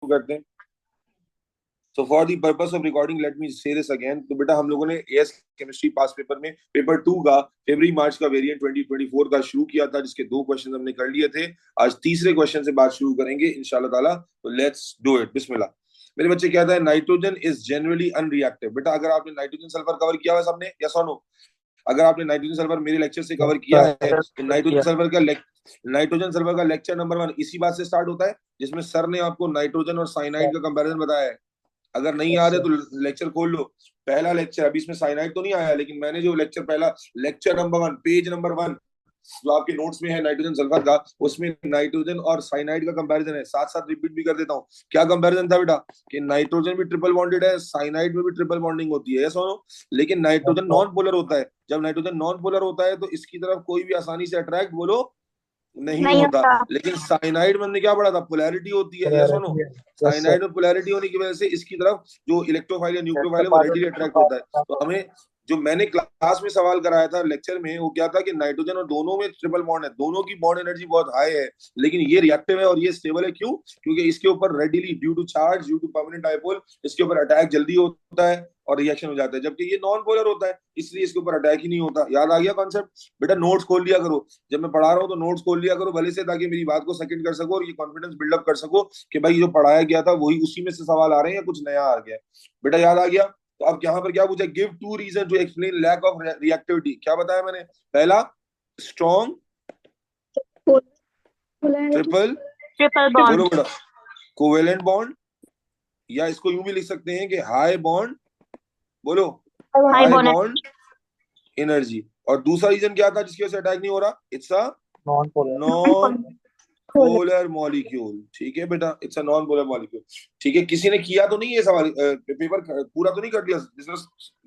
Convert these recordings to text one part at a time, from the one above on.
करते हैं। So for the purpose of recording, let me say this again. तो बेटा हम लोगों ने एएस केमिस्ट्री पास पेपर में पेपर 2 का फरवरी मार्च का वेरिएंट 2024 का शुरू किया था, जिसके 2 क्वेश्चन हमने कर लिए थे। आज तीसरे क्वेश्चन से बात शुरू करेंगे इंशाल्लाह ताला। तो लेट्स डू इट, बिस्मिल्लाह। मेरे बच्चे क्या था, नाइट्रोजन इज जनरली अनरिएक्टिव। बेटा अगर आपने नाइट्रोजन सल्फर कवर किया हुआ सबने, यस और नो? अगर आपने नाइट्रोजन सल्फर मेरे लेक्चर से कवर किया है तो नाइट्रोजन सल्फर का लेक्चर नंबर 1 इसी बात से स्टार्ट होता है जिसमें सर ने आपको नाइट्रोजन और साइनाइड का कंपैरिजन बताया है। अगर नहीं याद है तो लेक्चर खोल लो, पहला लेक्चर। अभी इसमें साइनाइड तो नहीं आया, लेकिन मैंने जो लेक्चर पहला लेक्चर नंबर 1 पेज नंबर 1 जो आपके नोट्स में है नाइट्रोजन सल्फर का, उसमें नाइट्रोजन और साइनाइड का कंपैरिजन है। साथ साथ रिपीट भी कर देता हूँ, क्या कंपैरिजन था बेटा कि नाइट्रोजन भी ट्रिपल बॉन्डेड है, साइनाइड में भी ट्रिपल बॉन्डिंग होती है, यस और नो? लेकिन नाइट्रोजन नॉन पोलर होता है। जब नाइट्रोजन नॉन पोलर होता है तो इसकी तरफ कोई भी आसानी से अट्रैक्ट बोलो नहीं होता। लेकिन साइनाइड में हमने क्या पढ़ा था, पोलैरिटी होती है, यस और नो? साइनाइड में पोलैरिटी होने की वजह से इसकी तरफ जो इलेक्ट्रोफाइल या न्यूक्लियोफाइल है वो रेडिली अट्रैक्ट होता है। तो हमें जो मैंने क्लास में सवाल कराया था लेक्चर में, वो क्या था कि नाइट्रोजन और दोनों में ट्रिपल बॉन्ड है, दोनों की बॉन्ड एनर्जी बहुत हाई है, लेकिन ये रिएक्टिव है और ये स्टेबल है। क्यों? क्योंकि इसके ऊपर readily due to charge, due to permanent dipole, इसके ऊपर अटैक जल्दी होता है और रिएक्शन हो जाता है, जबकि ये नॉन पोलर होता है इसलिए इसके ऊपर अटैक ही नहीं होता। याद आ गया कॉन्सेप्ट? बेटा नोट्स खोल लिया करो, जब मैं पढ़ा रहा हूँ तो नोट्स खोल लिया करो भले से, ताकि मेरी बात को सेकंड कर सको और ये कॉन्फिडेंस बिल्डअप कर सको कि भाई जो पढ़ाया गया था वही उसी में से सवाल आ रहे हैं या कुछ नया आ गया। बेटा याद आ गया? तो अब यहाँ पर क्या पूछा, give 2 reason to explain lack of reactivity. क्या बताया मैंने? पहला स्ट्रॉन्ग ट्रिपल बॉन्ड, बोलो बेटा, कोवेलेंट बॉन्ड, या इसको यूं भी लिख सकते हैं कि हाई बॉन्ड, बोलो हाई बॉन्ड एनर्जी। और दूसरा रीजन क्या था जिसकी वजह से अटैक नहीं हो रहा? It's a non polar molecule. ठीक है बेटा, it's a non polar molecule. ठीक है, किसी ने किया तो नहीं ये सवाल, पेपर पूरा तो नहीं कर दिया?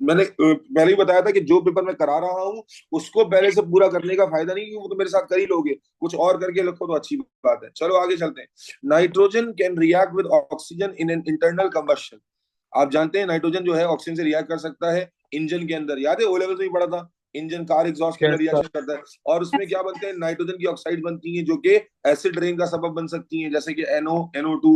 मैंने पहले ही बताया था कि जो पेपर मैं करा रहा हूँ उसको पहले से पूरा करने का फायदा नहीं, क्योंकि वो तो मेरे साथ कर ही लोगे, कुछ और करके रखो तो अच्छी बात है। चलो आगे चलते हैं। Nitrogen can react with oxygen in an internal combustion. आप जानते हैं नाइट्रोजन जो है ऑक्सीजन से रिएक्ट कर सकता है इंजन के अंदर। याद है ओ लेवल में ही पढ़ा था, इंजन कार एग्जॉस्ट के अंदर रिएक्शन करता है, और उसमें क्या बनते हैं, नाइट्रोजन की ऑक्साइड बनती है जो कि एसिड रेन का सबब बन सकती है, जैसे कि NO2।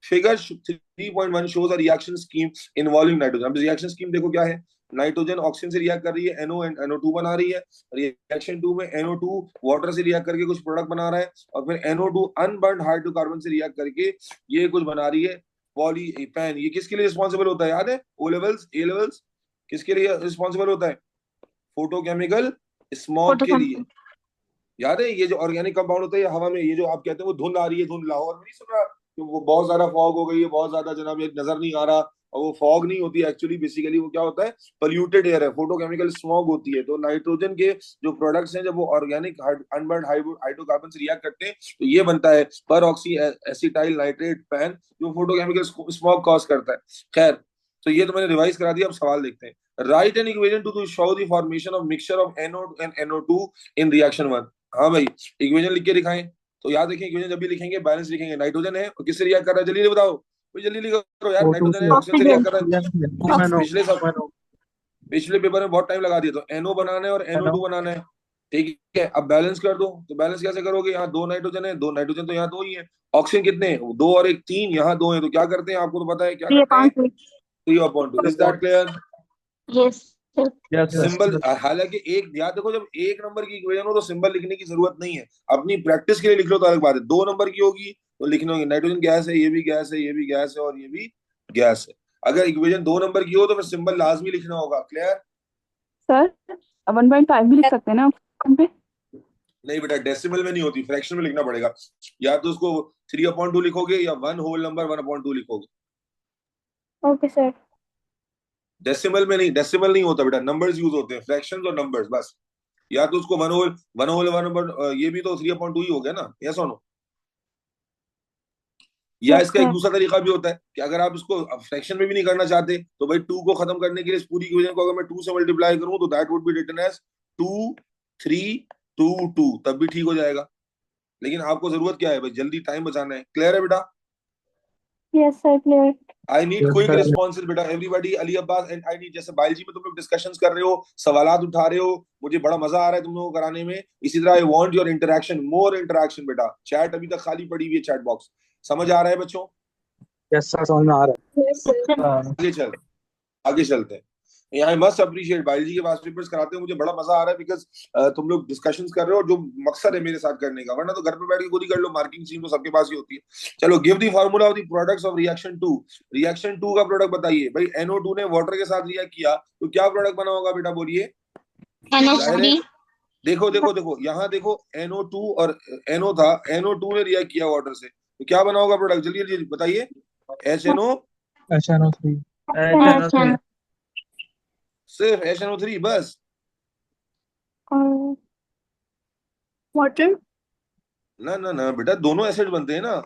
Figure 3.1 shows a reaction scheme involving nitrogen. अब रिएक्शन स्कीम देखो क्या है, नाइट्रोजन ऑक्सीजन से रिएक्ट कर रही है, NO एंड NO2 बना रही है। रिएक्शन 2 में NO2 वाटर से रिएक्ट करके कुछ प्रोडक्ट बना रहा है, और फिर NO2 अनबर्न्ड हाइड्रोकार्बन से रिएक्ट करके ये कुछ बना रही है, पॉलीपेन। ये किसके लिए रिस्पॉन्सिबल होता है? याद है? ओ लेवल्स, ए लेवल्स किसके लिए रिस्पॉन्सिबल होता है? फोटोकेमिकल स्मॉग के लिए। याद है? ये जो ऑर्गेनिक कंपाउंड होता है ये हवा में, ये जो आप कहते हैं वो धुंध आ रही है, धुंध लाहौर में नहीं सुन रहा कि वो बहुत ज्यादा फॉग हो गई है, बहुत ज्यादा जनाब ये नजर नहीं आ रहा, और वो फॉग नहीं होती है एक्चुअली, बेसिकली वो क्या होता है, पोल्यूटेड एयर है, फोटोकेमिकल स्मॉग होती है। तो नाइट्रोजन के जो प्रोडक्ट्स हैं जब वो ऑर्गेनिक अनबर्न्ड हाइड्रोकार्बन से रिएक्ट करते हैं तो ये बनता है पर ऑक्सी एसिटाइल नाइट्रेट पैन, जो फोटोकेमिकल स्मॉग कॉज करता है। खैर, तो ये तो मैंने रिवाइज करा दिया। अब सवाल देखते हैं। Right an equation two show the formation of mixture of NO and NO2 in reaction 1। हाँ भाई, इक्वेशन लिख के दिखाएं। तो याद रखें, इक्वेशन जब भी लिखेंगे बैलेंस लिखेंगे। नाइट्रोजन है और किससे रिएक्ट कर रहा है, जल्दी बताओ भाई, जल्दी लिखो यार। नाइट्रोजन है, ऑक्सीजन से रिएक्ट कर रहा है। पिछले पेपर में बहुत टाइम लगा दिया। तो NO बनाना है और NO2 बनाना है। ठीक है, अब बैलेंस कर दो। तो बैलेंस कैसे करोगे? यहाँ 2 नाइट्रोजन है, 2 नाइट्रोजन तो यहाँ 2 ही है। ऑक्सीजन कितने हैं? 2 और 1 3, यहाँ 2 है। तो क्या करते हैं, आपको तो पता है क्या करते हैं, 3/2। Is that clear? Yes symbol, हालांकि एक याद देखो, जब 1 नंबर की इक्वेशन हो तो सिंबल लिखने की जरूरत नहीं है, अपनी प्रैक्टिस के लिए लिख लो तो अलग बात है। 2 नंबर की होगी तो लिखने होगी नाइट्रोजन गैस है, ये भी गैस है, ये भी गैस है और ये भी गैस है। अगर इक्वेशन 2 नंबर की हो तो फिर सिंबल लाजमी लिखना होगा। क्लियर? सर 1.5 भी लिख सकते हैं ना पे? नहीं बेटा, डेसिमल में नहीं होती, फ्रैक्शन में लिखना पड़ेगा। या तो उसको 3/2 लिखोगे या 1 होल नंबर 1/2 लिखोगे। Okay sir. डेसिमल में नहीं, डेसिमल नहीं होता बेटा, नंबर्स यूज होते हैं, फ्रैक्शंस और नंबर्स बस। या तो उसको 1 होल 1, ये भी तो 3/2 ही हो गया ना, यस और नो? या इसका एक दूसरा तरीका भी होता है कि अगर आप इसको फ्रैक्शन में भी नहीं करना चाहते तो भाई 2 को खत्म करने के लिए इस पूरी इक्वेशन को अगर मैं 2 से मल्टीप्लाई करूं तो that would be written as 2 3 2 2, तब भी ठीक हो जाएगा। लेकिन आपको जरूरत क्या है भाई, जल्दी टाइम बचाना है। क्लियर है बेटा? Yes sir, clear. I need quick responses बेटा, everybody. Ali Abbas and I need, जैसे बायोलॉजी में तुम लोग डिस्कशंस कर रहे हो, सवालात उठा रहे हो, मुझे बड़ा मजा आ रहा है तुम लोगों को कराने में। इसी तरह I want your interaction, more interaction बेटा। चैट अभी तक खाली पड़ी हुई है, चैट बॉक्स। समझ आ रहा है बच्चों? यस सर, समझ में आ रहा Yes, sir. है। आगे चलते हैं। आई मस्ट अप्रिशिएट बायोलॉजी के पास पेपर्स कराते हैं, मुझे बड़ा मजा आ रहा है बिकॉज तुम लोग डिस्कशंस कर रहे हो, जो मकसद है मेरे साथ करने का, वरना तो घर पे बैठ के खुद ही कर लो, मार्किंग स्कीम तो सबके पास ही होती है। चलो, give the formula of the products of reaction 2। Reaction 2 का प्रोडक्ट बताइए भाई। NO2 ने वाटर के साथ रिएक्ट किया तो क्या प्रोडक्ट बना होगा बेटा, बोलिए। जाहिर है, NH3. देखो देखो देखो, यहाँ देखो NO2 और NO था, NO2 ने रिएक्ट किया वाटर से, तो क्या बना होगा प्रोडक्ट, जल्दी जल्दी बताइए। HNO, HNO3। HN. सिर्फ HNO3 बस। वाटर। ना ना ना बेटा, दोनों एसिड बनते हैं ना।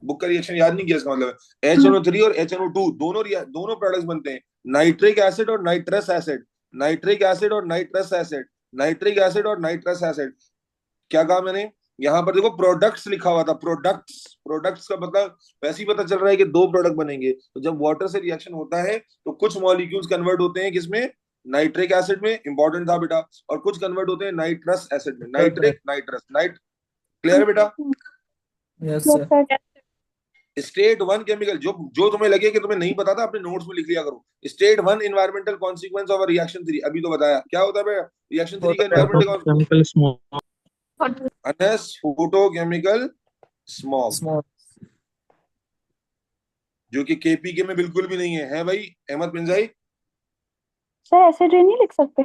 बुक का रिएक्शन याद नहीं किया, इसका मतलब है HNO3 और HNO2 दोनों प्रोडक्ट्स बनते हैं, नाइट्रिक एसिड और नाइट्रस एसिड, नाइट्रिक एसिड और नाइट्रस एसिड, नाइट्रिक एसिड और नाइट्रस एसिड। क्या कहा मैंने, यहाँ पर देखो प्रोडक्ट्स लिखा हुआ था, प्रोडक्ट्स, प्रोडक्ट्स का मतलब वैसे ही पता चल रहा है कि दो प्रोडक्ट बनेंगे। तो जब वाटर से रिएक्शन होता है तो कुछ मॉलिक्यूल्स कन्वर्ट होते हैं किसमें, नाइट्रिक एसिड में, इंपॉर्टेंट था बेटा, और कुछ कन्वर्ट होते हैं नाइट्रस एसिड में, नाइट्रिक नाइट्रस नाइट। क्लियर है बेटा। Yes sir. स्टेट 1 केमिकल, जो जो तुम्हें लगे कि तुम्हें नहीं पता था अपने नोट्स में लिख लिया करो। State 1 environmental consequence of reaction 3, अभी तो बताया क्या होता है रिएक्शन 3 का environmental chemical smoke. Photochemical smog, जो कि केपीके में बिल्कुल भी नहीं है भाई अहमद पिंजाई। सर एसिड रेन नहीं लिख सकते?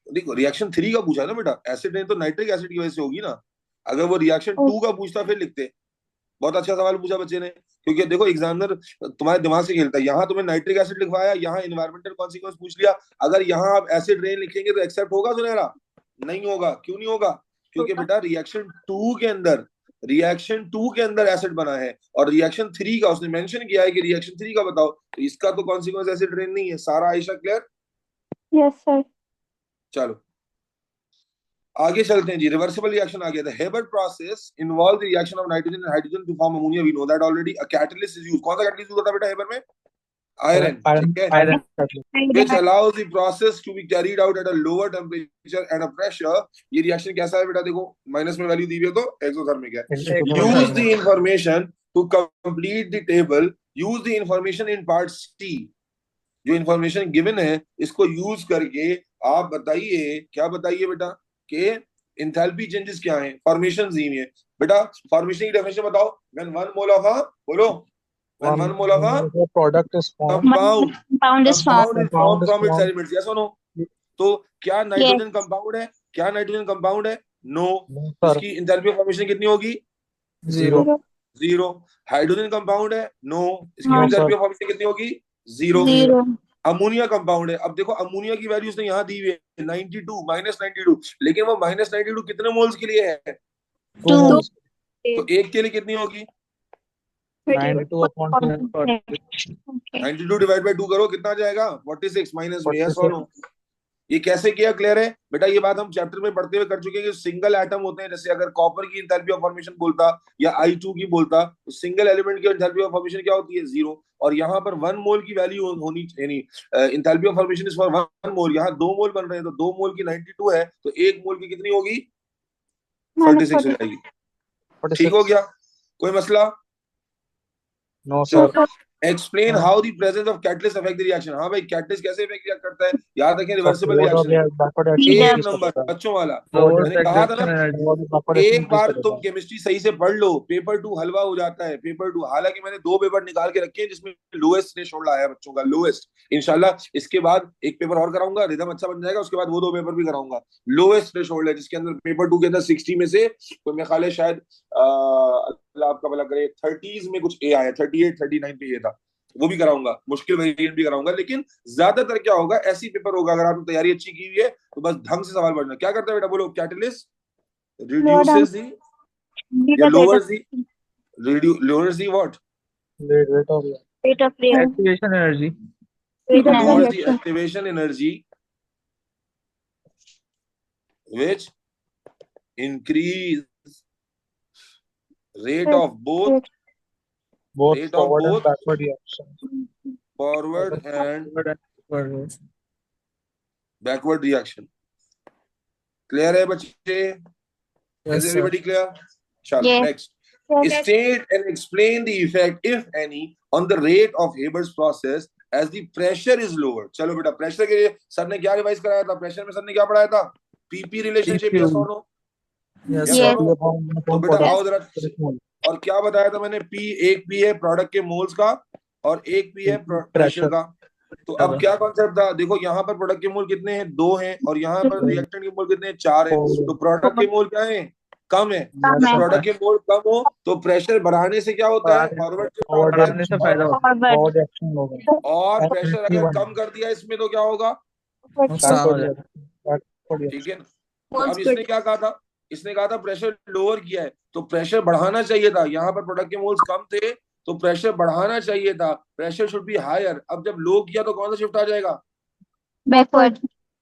देखो रिएक्शन 3 का पूछा ना बेटा, एसिड रेन तो नाइट्रिक एसिड की वजह से होगी ना। अगर वो रिएक्शन 2 का पूछता फिर लिखते। बहुत अच्छा सवाल पूछा बच्चे ने, क्योंकि देखो एग्जामिनर तुम्हारे दिमाग से खेलता है। यहाँ तुम्हें नाइट्रिक एसिड लिखवाया, यहाँ एनवायरमेंटल कॉन्सिक्वेंस पूछ लिया, अगर यहाँ आप एसिड रेन लिखेंगे तो एक्सेप्ट होगा सुनहरा? नहीं होगा। क्यों नहीं होगा? क्योंकि बेटा रिएक्शन 2 के अंदर, रिएक्शन 2 के अंदर एसिड बना है, और रिएक्शन 3 का उसने मेंशन किया है कि रिएक्शन 3 का बताओ, तो इसका तो कॉन्सिक्वेंस एसिड रेन नहीं है। सारा आयशा क्लियर? Yes sir. चलो आगे चलते हैं जी। रिवर्सिबल रिएक्शन आ गया था। Haber process involve the reaction of nitrogen and hydrogen to form ammonia, we know that already. A catalyst is used. कौन सा कैटलिस्ट यूज होता है बेटा हेबर में? आयरन, ठीक है, which allows the process to be carried out at a lower temperature and a pressure। ये reaction कैसा है बेटा, देखो माइनस में वैल्यू दी हुई है तो एक्सोथर्मिक है। Use the information to complete the table, use the information in part C. जो इंफॉर्मेशन गिवन है इसको यूज करके आप बताइए, क्या बताइए बेटा, कि इंथैल्पी चेंजेस क्या हैं, फॉर्मेशन दी हुई है। बेटा फॉर्मेशन की डेफिनेशन बताओ। व्हेन 1 मोल ऑफ अ, बोलो, when 1 mole of a product is form, Compound is compound formed. is formed from its elements, yes or no? तो क्या नाइट्रोजन कंपाउंड है? क्या नाइट्रोजन कंपाउंड है? नो। इसकी इंथैल्पी ऑफ फॉर्मेशन कितनी होगी? Zero. Zero. Hydrogen compound है? No. इसकी इंथैल्पी ऑफ फॉर्मेशन कितनी होगी? जीरो। Zero. अमोनिया कंपाउंड है। अब देखो अमोनिया की वैल्यू उसने यहाँ दी हुई है 92, -92, लेकिन वो -92 कितने मोल्स के लिए है? 2. तो एक के लिए कितनी होगी? 92 डिवाइड बाय 2 करो, कितना आ जाएगा? 46 माइनस में, यस और नो? ये कैसे किया? क्लियर है बेटा? ये बात हम चैप्टर में पढ़ते हुए कर चुके हैं कि सिंगल एटम होते हैं। जैसे अगर कॉपर की इंथैल्पी ऑफ फॉर्मेशन बोलता या I2 की बोलता, तो सिंगल एलिमेंट की इंथैल्पी ऑफ फॉर्मेशन क्या होती है? जीरो। और यहाँ पर 1 मोल की वैल्यू होनी, यानी enthalpy of formation is for 1 मोल। यहाँ 2 मोल बन रहे हैं, तो 2 मोल की 92 है, तो 1 मोल की कितनी होगी? 46 हो जाएगी। ठीक हो गया? कोई मसला? No sir. Explain how the presence of catalyst affect the reaction. हाँ भाई, कैटलिस्ट कैसे इफेक्ट करता है? याद रखें, रिवर्सिबल रिएक्शन है। एक नंबर बच्चों वाला, मैंने कहा था ना, एक बार तुम केमिस्ट्री सही से पढ़ लो, पेपर 2 हलवा हो जाता है। पेपर 2, हालांकि मैंने 2 पेपर निकाल के रखे हैं जिसमें लोएस्ट थ्रेशोल्ड आया बच्चों का, लोएस्ट। इंशाल्लाह इसके बाद एक पेपर और कराऊंगा, रिदम अच्छा बन जाएगा, उसके बाद वो 2 पेपर भी कराऊंगा। लोएस्ट थ्रेशोल्ड है जिसके अंदर पेपर 2 के अंदर 60 में से कोई मेरे ख्याल है शायद अल्लाह आपका भला करे 30s में कुछ ए आया, 38 39 पे ये था, वो भी कराऊंगा। मुश्किल वेरिएंट भी कराऊंगा, लेकिन ज्यादातर क्या होगा, ऐसी पेपर होगा अगर आपने तैयारी अच्छी की हुई है तो बस ढंग से सवाल पढ़ना। क्या करता है बेटा, बोलो? कैटलिस्ट reduces the या lowers the lowers the what? Rate of Rate of reaction. activation energy. Lowers the activation energy, which increase rate of both rate of forward both and backward reaction. forward and backward reaction. Clear है बच्चे? Is everybody clear? चलो Yes. next, State and explain the effect, if any, on the rate of Haber's process as the pressure is lower. चलो बेटा, pressure के लिए sir ने क्या revise कराया था? प्रेशर में सर ने क्या पढ़ाया था? पीपी रिलेशनशिप, यस और no? Yes, Yes sir. or no? तो बेटा Yes. आओ जरा, और क्या बताया था मैंने? एक पी है प्रोडक्ट के मोल्स का और एक पी है प्रेशर का। तो अब क्या कॉन्सेप्ट था? देखो यहाँ पर प्रोडक्ट के मोल कितने हैं? 2 हैं, और यहाँ पर रिएक्टेंट के मोल कितने हैं? 4 हैं। तो प्रोडक्ट के मोल क्या है? कम है। कम है। प्रोडक्ट के मोल कम हो तो प्रेशर बढ़ाने से क्या होता है? फॉरवर्ड शिफ्ट होता है, से फायदा होता Forward. और एक्शन होगा और प्रेशर अगर कम कर दिया इसमें तो क्या होगा? ठीक है ना? अब इसने क्या कहा था? इसने कहा था प्रेशर लोअर किया है, तो प्रेशर बढ़ाना चाहिए था। यहाँ पर प्रोडक्ट के मोल्स कम थे तो प्रेशर बढ़ाना चाहिए था। Pressure should be higher. अब जब लो किया तो कौन सा शिफ्ट आ जाएगा? Backward.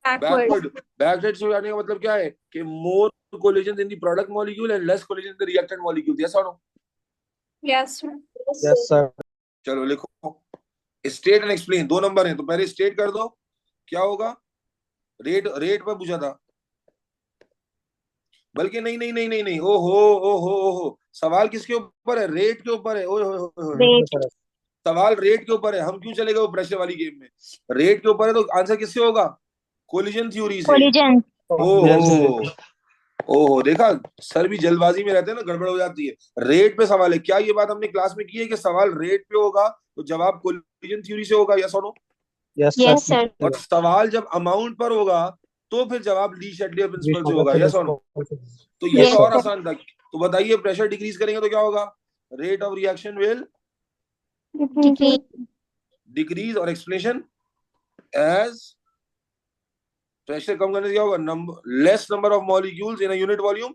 बैकवर्ड शिफ्ट आने का मतलब क्या है? कि more collision in the product molecule and less collision in the reactant molecule. Yes और नो? Yes. यस सर चलो लिखो, स्टेट एंड एक्सप्लेन। 2 नंबर हैं तो पहले स्टेट कर दो। क्या होगा? रेट पर पूछा था, बल्कि नहीं, ओहो, सवाल किसके ऊपर है? रेट के ऊपर है। Rate. सवाल रेट के ऊपर है। हम क्यों चले गए वो प्रेशर वाली गेम में? रेट के ऊपर है तो आंसर किससे होगा? कोलिजन थ्योरी से। Collision. ओहो, देखा, सर भी जल्दबाजी में रहते हैं ना, गड़बड़ हो जाती है। रेट पे सवाल है। क्या ये बात हमने क्लास में की है कि सवाल रेट पे होगा तो जवाब कोलिजन थ्योरी से होगा? यस और नो? Yes, sir. और सवाल जब अमाउंट पर होगा तो फिर जवाब ली शेडलियर प्रिंसिपल से होगा। यस और नो? तो ये Yes, तो और sir. आसान था। तो बताइए, प्रेशर डिक्रीज करेंगे तो क्या होगा? Rate of reaction will Decrease. Decrease, और एक्सप्लेनेशन एज प्रेशर कम करने से क्या होगा? Less number of molecules in a unit volume.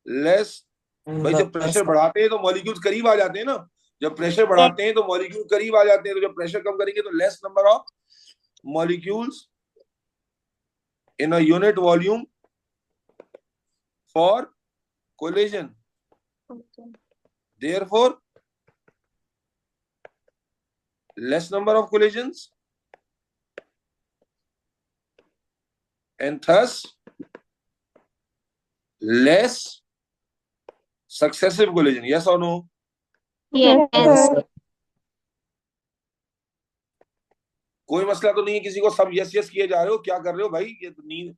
Less, भाई जब प्रेशर बढ़ाते हैं तो मॉलिक्यूल्स करीब आ जाते हैं ना। जब प्रेशर बढ़ाते हैं तो मॉलिक्यूल करीब आ जाते हैं, तो जब प्रेशर कम करेंगे तो less number of molecules in a unit volume for collision. Therefore, less number of collisions and thus less successive collision. Yes or no? Yes. कोई मसला तो नहीं है किसी को? सब यस यस किए जा रहे हो? क्या कर रहे हो भाई? ये तो नींद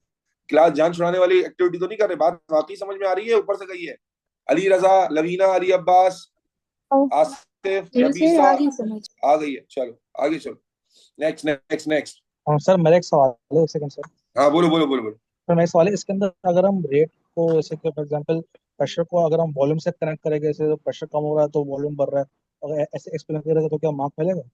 क्लास जान छुड़ाने वाली एक्टिविटी तो नहीं कर रहे? बात वाकई समझ में आ रही है? ऊपर से कही है। अली रजा, लवीना, अली अब्बास, आसिफ, नबीसा आ गई है। चलो आगे चलो। नेक्स्ट। हाँ सर मेरा एक सवाल है, एक सेकंड सर। हाँ बोलो। तो मेरा सवाल है, इसके अंदर अगर हम रेट को जैसे कि फॉर एग्जांपल प्रेशर को अगर हम वॉल्यूम से कनेक्ट करेंगे, जैसे तो प्रेशर कम हो रहा है तो वॉल्यूम बढ़ रहा है, अगर ऐसे एक्सप्लेन करेगा तो क्या मार्क मिलेगा?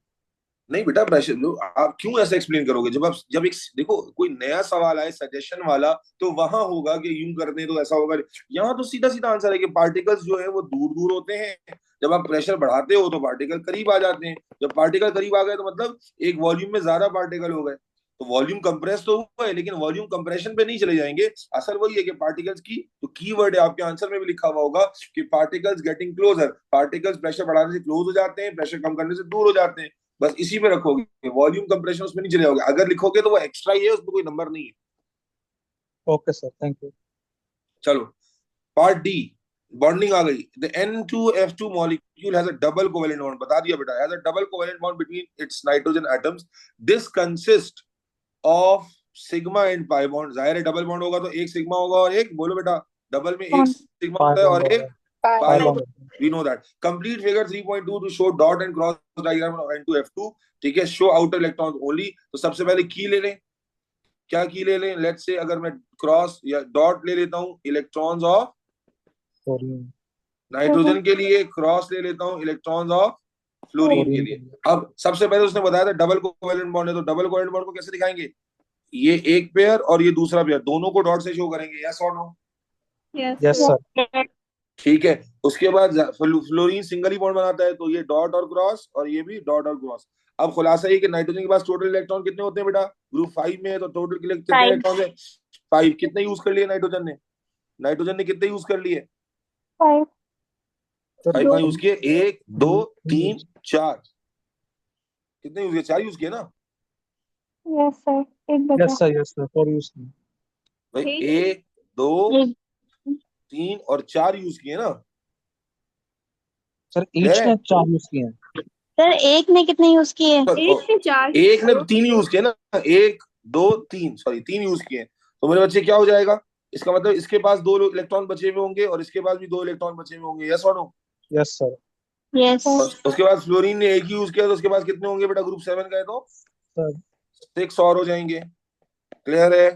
नहीं बेटा, प्रेशर लो, आप क्यों ऐसा एक्सप्लेन करोगे? जब एक देखो कोई नया सवाल आए सजेशन वाला तो वहां होगा कि यूं करने तो ऐसा होगा। यहाँ तो सीधा सीधा आंसर है कि पार्टिकल्स जो है वो दूर दूर होते हैं। जब आप प्रेशर बढ़ाते हो तो पार्टिकल करीब आ जाते हैं। जब पार्टिकल करीब आ गए तो मतलब एक वॉल्यूम में ज्यादा पार्टिकल हो गए, तो वॉल्यूम कंप्रेस तो हुआ है, लेकिन वॉल्यूम कंप्रेशन पे नहीं चले जाएंगे। असल वही है कि पार्टिकल्स की, तो कीवर्ड है आपके आंसर में भी लिखा हुआ होगा कि particles getting closure. Particles pressure बढ़ाने से क्लोज हो जाते हैं, प्रेशर कम करने से दूर हो जाते हैं। बस इसी में रखोगे, वॉल्यूम कंप्रेशन उसमें नहीं चले जाओगे। अगर लिखोगे तो वो एक्स्ट्रा ही है, उसमें कोई नंबर नहीं है। Okay sir, thank you. चलो पार्ट डी, बॉन्डिंग आ गई। The N2F2 molecule has a double covalent bond। बता दिया बेटा, has a double covalent bond between its nitrogen atoms। This consists of sigma and pi bond। जाहिर है double bond होगा तो एक सिग्मा होगा और एक, बोलो बेटा, डबल में एक सिग्मा होता है और एक पाई होता है। We know that। Complete figure 3.2 to show dot and cross diagram of N2F2। ठीक है, show outer electrons only। तो सबसे पहले की ले लें। क्या की ले लें? लेट्स से अगर मैं क्रॉस या डॉट ले लेता हूँ इलेक्ट्रॉन्स ऑफ नाइट्रोजन के लिए, क्रॉस ले लेता हूँ इलेक्ट्रॉन्स ऑफ फ्लोरीन के लिए। अब सबसे पहले उसने बताया था डबल कोवेलेंट बॉन्ड है, तो डबल कोवेलेंट बॉन्ड को कैसे दिखाएंगे? ये एक पेयर और ये दूसरा पेयर, दोनों को डॉट से शो करेंगे। यस और नो? Yes sir. ठीक है, उसके बाद फ्लोरीन सिंगल ही बॉन्ड बनाता है, तो ये डॉट और क्रॉस और ये भी डॉट और क्रॉस। अब खुलासा ये कि नाइट्रोजन के पास टोटल इलेक्ट्रॉन कितने होते हैं बेटा? ग्रुप 5 में है, तो टोटल कितने इलेक्ट्रॉन है? 5। कितने यूज कर लिए नाइट्रोजन ने कितने यूज कर लिए? 5 5 यूज किए। 1 2 3 4। कितने यूज किए? 4 यूज किए ना Yes, sir. एक बचा। यस सर 4 यूज किए भाई? 1 2 3 और 4 यूज किए ना। सर Clear ईच है? ने 4 यूज किए हैं। सर एक ने कितने यूज किए? एक ने 3 यूज किए ना, 1 2 3, सॉरी 3 यूज किए। तो मेरे बच्चे क्या हो जाएगा, इसका मतलब इसके पास 2 इलेक्ट्रॉन बचे हुए होंगे और इसके पास भी 2 इलेक्ट्रॉन बचे हुए होंगे। यस और नो? Yes sir. यस उसके बाद फ्लोरीन ने 1 ही यूज किया, तो उसके पास कितने होंगे बेटा? ग्रुप 7 का है तो सर 6 और हो जाएंगे। क्लियर है?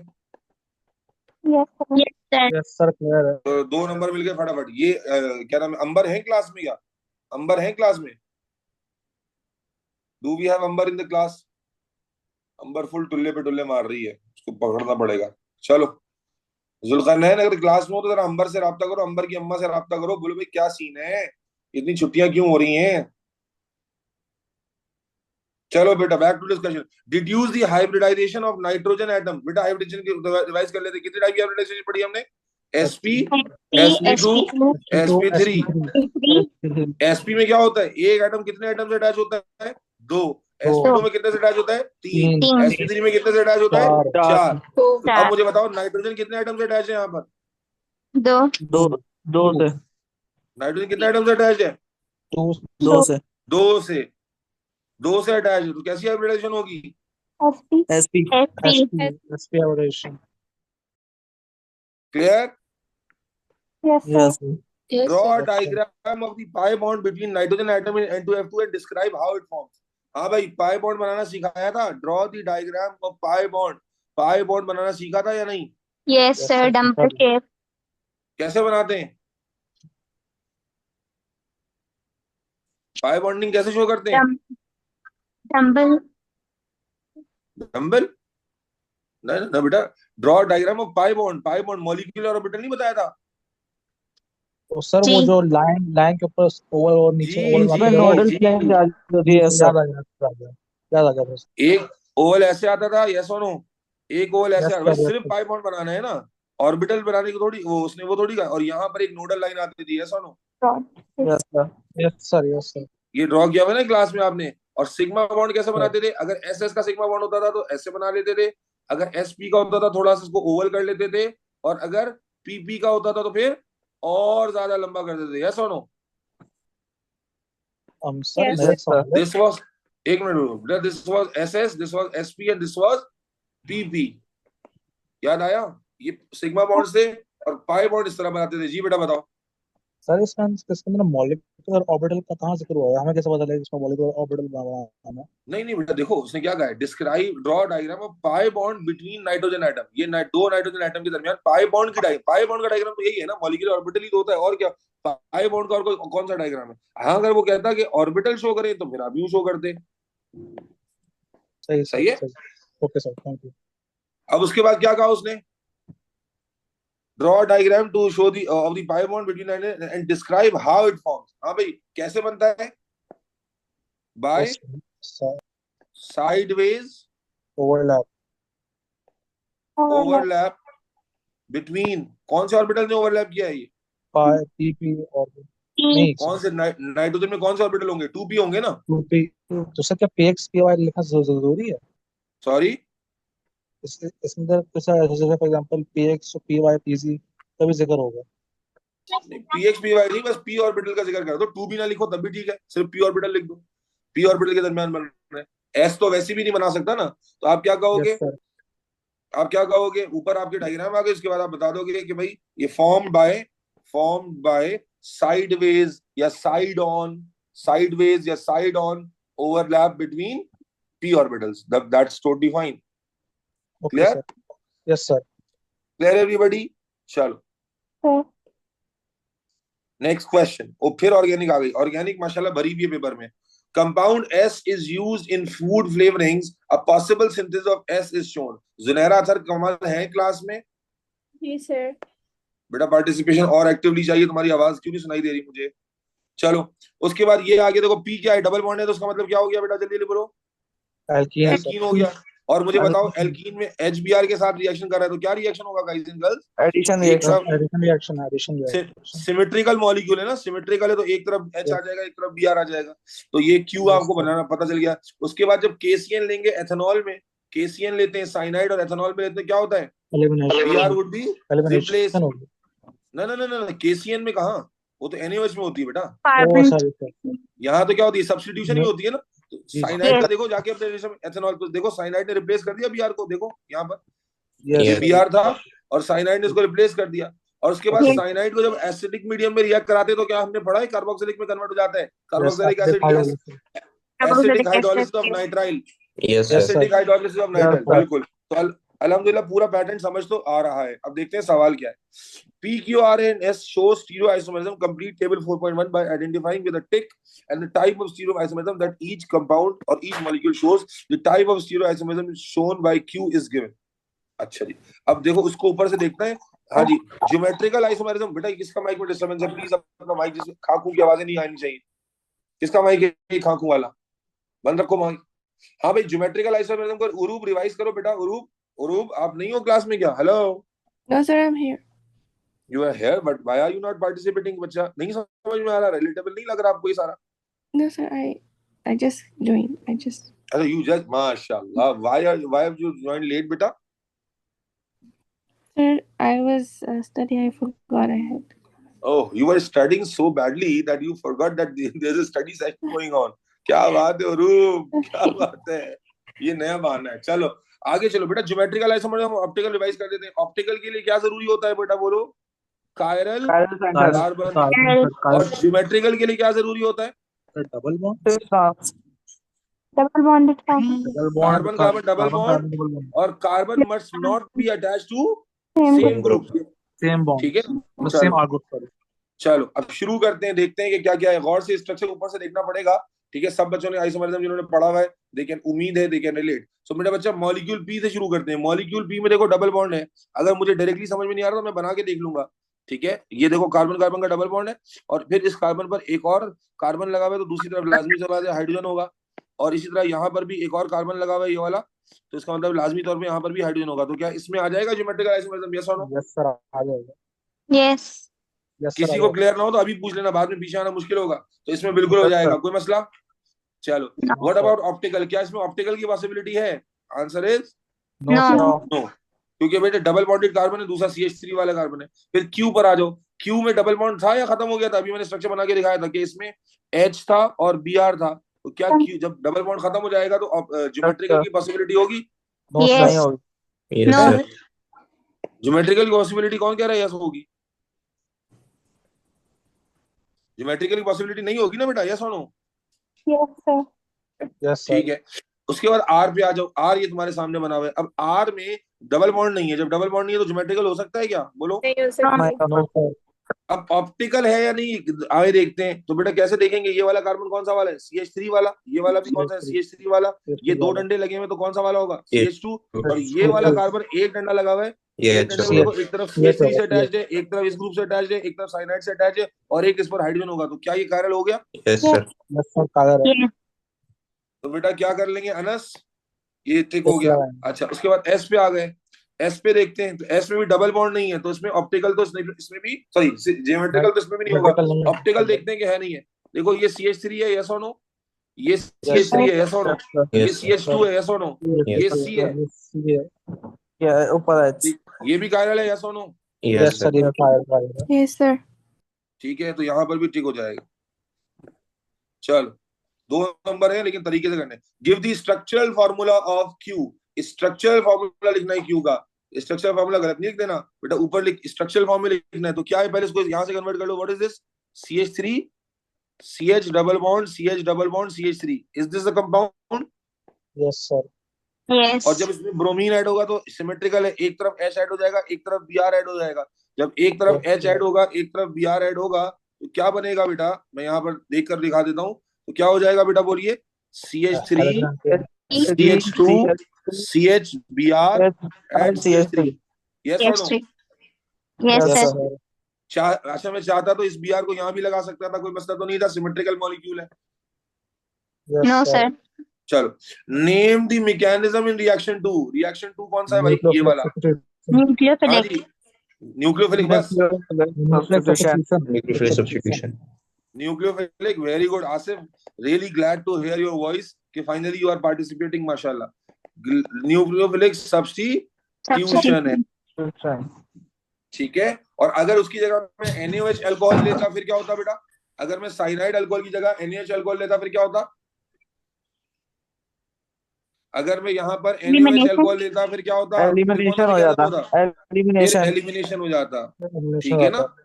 Yes sir. Sir yes sir clear है। तो 2 नंबर मिल गए फटाफट। ये क्या नाम है, अंबर है क्लास में? क्या अंबर है क्लास में? Do we have Amber in the class? Amber full टुल्ले पे टुल्ले मार रही है, उसको पकड़ना पड़ेगा। चलो, जुल्करनैन अगर क्लास में हो तो जरा अंबर से राब्ता करो, अंबर की अम्मा से राब्ता करो, बोलो भाई क्या सीन है, इतनी छुट्टियां क्यों हो रही हैं। चलो बेटा, back to discussion. Deduce the hybridisation of nitrogen atom. बेटा हाइब्रिडेशन की रिवाइज कर लेते, कितनी टाइप की हाइब्रिडाइजेशन पढ़ी हमने? sp sp2 sp3। sp में क्या होता है, एक एटम कितने एटम से अटैच होता है? 2। sp2 में कितने से अटैच होता है? 3। 3 sp3 में कितने से अटैच होता है? 4 4। अब मुझे बताओ नाइट्रोजन कितने एटम से अटैच है यहाँ पर? 2 दो से नाइट्रोजन कितने एटम से अटैच है? 2 दो से 2 से। 2 से अटैच है, तो कैसी हाइब्रिडाइजेशन होगी? SP SP sp hybridisation. Clear? Yes sir. Yes Draw a Yes, sir. diagram of the pi bond between nitrogen atom in N2F2 and describe how it forms. हाँ भाई, पाई बॉन्ड बनाना सिखाया था। Draw the diagram of pi bond. Pi bond बनाना सीखा था या नहीं? Yes Yes, sir. sir. Dumbbell shape. कैसे बनाते हैं? पाई बॉन्डिंग कैसे शो करते हैं? डंबल। डंबल? नहीं ना बेटा, draw diagram of pi bond. Pi bond molecular orbital नहीं बताया था? तो सर जी वो जो लाइन लाइन के ऊपर ओवर और नीचे जी ओवर जी नोडल जी। प्लेन याद जी यस याद सर आ गया याद आ गया याद आ गया बस। एक ओवल ऐसे आता था, यस और नो? एक ओवल ऐसे यस आता, सर बस यस सिर्फ सर पाई बॉन्ड बनाना है ना, ऑर्बिटल बनाने की थोड़ी वो उसने वो थोड़ी कहा। और यहाँ पर एक नोडल लाइन आती थी, यस और no? Yes sir yes sir ये ड्रॉ किया हुआ ना क्लास में आपने। और सिग्मा बॉन्ड कैसे सर बनाते थे? अगर एस एस का सिग्मा बॉन्ड होता था तो ऐसे बना लेते थे, अगर एस पी का होता था थोड़ा सा उसको ओवल कर लेते थे, और अगर पीपी का होता था तो फिर और ज्यादा लंबा कर देते थे। यस और नो? Sir Yes. मेरा एक यस सर सवाल है। दिस वाज, एक minute, this was S S, this was S P and this was PP. याद आया? ये सिग्मा बॉन्ड से और पाई बॉन्ड इस तरह बनाते थे। जी बेटा बताओ। सर इसके अंदर मॉलिक्यूलर ऑर्बिटल का कहाँ जिक्र हुआ है? हमें कैसे पता चलेगा इसमें मॉलिक्यूलर ऑर्बिटल बनाना है? नहीं नहीं बेटा, देखो उसने क्या कहा है, describe draw diagram of pi bond between nitrogen atom. ये दो नाइट्रोजन एटम के दरमियान पाई बॉन्ड की पाई बॉन्ड का डायग्राम तो यही है ना, मॉलिक्यूलर ऑर्बिटल ही तो होता है, और क्या? पाई बॉन्ड का और कोई कौन सा डायग्राम है? हाँ, अगर वो कहता कि ऑर्बिटल शो करे तो फिर आप यूं शो करते। सही सर सही है? सही। Okay sir thank you. अब उसके बाद क्या कहा उसने? Draw diagram to show the of the pi bond between and describe how it forms. हाँ भाई, कैसे बनता है? By sideways overlap overlap between. कौन से ऑर्बिटल ने ओवरलैप किया है ये? पाई पीपी और नहीं कौन से नाइट्रोजन में कौन से ऑर्बिटल होंगे? 2p होंगे ना? 2p। तो सर क्या px py लिखना जरूरी है? सॉरी, इसके अंदर जैसे जैसे फॉर एग्जांपल px और py pz तभी जिक्र होगा। px py नहीं, बस p ऑर्बिटल का जिक्र कर दो। 2p ना लिखो तब भी ठीक है, सिर्फ p ऑर्बिटल लिख दो। p ऑर्बिटल के दरमियान बन रहे हैं। s तो वैसे भी नहीं बना सकता ना, तो आप क्या यस कहोगे? सर। आप क्या कहोगे? ऊपर आपके डायग्राम आ गए, उसके बाद आप बता दोगे कि भाई ये फॉर्म्ड बाय साइडवेज या side on overlap between p orbitals. That's totally fine. Okay clear? Sir. Yes sir. Clear everybody? चलो सर। Next question. वो फिर ऑर्गेनिक आ गई। ऑर्गेनिक माशाल्लाह भरी भी है पेपर में। Compound S is used in food flavorings. A possible synthesis of S is shown. Junaira अतर कमाल है क्लास में? जी सर। बेटा पार्टिसिपेशन और एक्टिवली चाहिए, तुम्हारी आवाज क्यों नहीं सुनाई दे रही मुझे? चलो, उसके बाद ये आगे देखो, P क्या है? डबल बॉन्ड है, तो उसका मतलब क्या हो गया बेटा? जल्दी जल्दी बोलो। एल्कीन है एल्कीन सर। हो गया। और मुझे बताओ, एल्कीन एल्कीन में HBr के साथ रिएक्शन कर रहा है तो क्या रिएक्शन होगा गाइस एंड गर्ल्स? एडिशन एक रिएक्शन तरफ एडिशन रिएक्शन। सिमेट्रिकल मॉलिक्यूल है ना, सिमेट्रिकल है तो एक तरफ H आ जाएगा, एक तरफ Br आ जाएगा। तो ये Q यस आपको सर। बनाना पता चल गया। उसके बाद जब KCN लेंगे एथेनॉल में, KCN लेते हैं साइनाइड और एथेनॉल में लेते हैं, क्या होता है? Br elimination would be elimination replace. होगी। ना ना ना ना, KCN में कहा, वो तो NaOH में होती है बेटा। ओ Carbon. Sorry sir. यहाँ तो क्या होती है, सब्स्टिट्यूशन भी होती है ना। तो जी। साइनाइड का Yes. देखो जाके अपने रिलेशन एथेनॉल पे देखो, साइनाइड ने रिप्लेस कर दिया Br को, देखो यहाँ पर यस ये सर। Br था और साइनाइड ने इसको रिप्लेस कर दिया। और उसके बाद Yes. साइनाइड को जब एसिडिक मीडियम में रिएक्ट कराते तो क्या हमने पढ़ा है, कार्बोक्सिलिक में कन्वर्ट हो जाता है, yes carboxylic acidic acid gas, acidic Carboxylic acid. Hydrolysis of nitrile, Yes, sir. Acidic hydrolysis of nitrile, sir. बिल्कुल। तो अल्हम्दुलिल्लाह पूरा पैटर्न समझ तो आ रहा है। अब देखते हैं सवाल क्या है। PQRNS shows stereoisomerism. Complete table 4.1 by identifying with a tick and the type of stereoisomerism that each compound or each molecule shows. The type of stereoisomerism shown by Q is given. अच्छा जी, अब देखो उसको ऊपर से देखते हैं। हाँ जी, geometrical isomerism. बेटा किसका माइक में डिस्टर्बेंस है, प्लीज अपना माइक, जिसमें खाकू की आवाजें नहीं आनी चाहिए। किसका माइक है खाकू वाला, बंद रखो माइक। हाँ भाई, ज्योमेट्रिकल आइसोमेरिज्म को उरूब रिवाइज करो बेटा। उरूब आप नहीं हो क्लास में क्या? Hello. No, sir, I'm here. You are here, but why are you not participating? बच्चा नहीं समझ में आ रहा, रिलेटेबल नहीं लग रहा आपको ये सारा? No, sir, I just joined. अच्छा, you just, माशाल्लाह। Why have you joined late, बेटा? Sir, I was studying. I forgot I had. Oh, you were studying so badly that you forgot that there's a study session going on. क्या बात है उरूब, क्या बात है, ये नया बहाना है। चलो आगे चलो बेटा। ज्योमेट्रिकल आइसोमेरिज्म ऑप्टिकल रिवाइज कर देते हैं। ऑप्टिकल के लिए क्या जरूरी होता है बेटा, बोलो? Chiral, carbon. और ज्योमेट्रिकल के लिए क्या जरूरी होता है? Double bond, Double bonded carbon. Double bond, carbon double bond, double bond, और carbon must not be attached to Same same group. Same bond, ठीक है, सेम चलो आर ग्रुप। सॉरी। चलो अब शुरू करते हैं, देखते हैं कि क्या क्या है। गौर से स्ट्रक्चर ऊपर से देखना पड़ेगा। ठीक है, सब बच्चों ने आइसोमेरिज्म जिन्होंने पढ़ा हुआ है, देखें, उम्मीद है देखें रिलेट। सो मेरा बच्चा मॉलिक्यूल पी से शुरू करते हैं। मॉलिक्यूल पी में देखो डबल बॉन्ड है। अगर मुझे डायरेक्टली समझ में नहीं आ रहा तो मैं बना के देख लूंगा। ठीक है, ये देखो कार्बन कार्बन का डबल बॉन्ड है, और फिर इस कार्बन पर एक और कार्बन लगा हुआ है, तो दूसरी तरफ लाजमी तौर पर हाइड्रोजन होगा। और इसी तरह यहाँ पर भी एक और कार्बन लगा हुआ है, ये वाला, तो इसका मतलब लाजमी तौर पर यहाँ पर भी हाइड्रोजन होगा। तो क्या इसमें आ जाएगा ज्योमेट्रिकल आइसोमेरिज्म? यस और नो? यस सर, आ जाएगा। Yes. यस सर, किसी को क्लियर ना हो तो अभी पूछ लेना, बाद में पीछे आना मुश्किल होगा। तो इसमें बिल्कुल हो जाएगा, कोई मसला? चलो, व्हाट अबाउट ऑप्टिकल? क्या इसमें ऑप्टिकल की पॉसिबिलिटी है? Answer is No. नो, क्योंकि बेटे डबल बॉन्डेड कार्बन है, दूसरा CH3 वाला कार्बन है। फिर क्यू पर आ जाओ। क्यू में डबल बॉन्ड था या खत्म हो गया था? अभी मैंने स्ट्रक्चर बना के दिखाया था कि इसमें H था और Br था। तो क्या क्यू जब डबल बॉन्ड खत्म हो जाएगा तो ज्योमेट्रिकल की पॉसिबिलिटी होगी? No Yes. Sir, Yes, No. sir. Geometrical की पॉसिबिलिटी कौन कह रहा है यस होगी? ज्योमेट्रिकल की पॉसिबिलिटी नहीं होगी ना बेटा, यस और no? Yes, sir. Yes sir. ठीक है, उसके बाद आर पे आ जाओ। आर ये तुम्हारे सामने बना हुआ है। अब आर में डबल बॉन्ड नहीं है। जब डबल बॉन्ड नहीं है तो ज्योमेट्रिकल हो सकता है क्या, बोलो? No sir. अब ऑप्टिकल है या नहीं, आगे देखते हैं। तो बेटा कैसे देखेंगे? ये वाला कार्बन कौन सा वाला है? CH3 वाला। ये वाला भी कौन सा है? CH3 वाला। ये दो डंडे लगे हुए तो कौन सा वाला होगा? CH2। और ये वाला कार्बन एक डंडा लगा हुआ है। एक Yes, डंडे sir. में देखो, एक तरफ CH3 से अटैच्ड है, एक तरफ इस ग्रुप से अटैच्ड है, एक तरफ साइनाइड से अटैच्ड है, और एक इस पर हाइड्रोजन होगा। तो क्या ये कायरल हो गया? Yes, sir. यस सर, कायर है। Yes. तो बेटा क्या कर लेंगे अनस, ये टिक हो गया। अच्छा, उसके बाद एस पे आ गए। एस पे देखते हैं, तो एस में भी डबल बॉन्ड नहीं है, तो इसमें ऑप्टिकल तो इसमें भी, सॉरी ज्योमेट्रिकल तो इसमें भी नहीं होगा। ऑप्टिकल देखते हैं कि है नहीं है। देखो ये CH3 है, यस और नो? ये CH3 है, यस और नो? ये Yes, sir. CH2 है, यस और नो? ये C है, ऊपर है। ये भी कायरल है, यस और नो? Yes, sir. सर, ये कायर है। Yes, sir. ठीक है, तो यहाँ पर भी टिक हो जाएगा। चलो, 2 नंबर है लेकिन तरीके से करने। Give the structural formula of Q. Structural formula लिखना है क्यू का। स्ट्रक्चरल फार्मूला गलत नहीं लिख देना बेटा, ऊपर लिख, स्ट्रक्चरल फार्मूला लिखना है। तो क्या है, पहले इसको यहाँ से कन्वर्ट कर लो। What is this? CH3 CH double bond CH double bond CH3। Is this the compound? Yes sir. Yes. और जब इसमें ब्रोमीन ऐड होगा तो सिमेट्रिकल है, एक तरफ H ऐड हो जाएगा, एक तरफ Br ऐड हो जाएगा। जब एक तरफ H ऐड होगा, एक तरफ Br ऐड होगा, तो क्या बनेगा बेटा? मैं यहाँ पर देख कर दिखा देता हूँ। तो क्या हो जाएगा बेटा, बोलिए? CH3 CH2 CH Br and CH3। Yes और no? Yes, yes sir. Sir. अच्छा, मैं चाहता तो इस Br को यहाँ भी लगा सकता था, कोई मसला तो नहीं था, सिमेट्रिकल मॉलिक्यूल है। No, sir. चलो, name the mechanism in reaction 2। Reaction 2 कौन सा है भाई? ये वाला। हाँ Nucleophilic. जी, न्यूक्लियोफिलिक। बस Nucleophilic substitution. Nucleophilic, very good Asif, really glad to hear your voice कि फाइनली यू आर पार्टिसिपेटिंग, माशाल्लाह। न्यूक्लियोफिलिक सब्स्टिट्यूशन है। ठीक है। और अगर उसकी जगह मैं NaOH अल्कोहल लेता फिर क्या होता बेटा? अगर मैं साइनाइड अल्कोहल की जगह NaOH अल्कोहल लेता फिर क्या होता? अगर मैं यहाँ पर NaOH Elimination. अल्कोहल लेता फिर क्या होता? फिर कौन एलिमिनेशन सा हो निकल जाता, होता? फिर एलिमिनेशन एलिमिनेशन हो जाता। एलिमिनेशन ठीक हो है ना? जाता।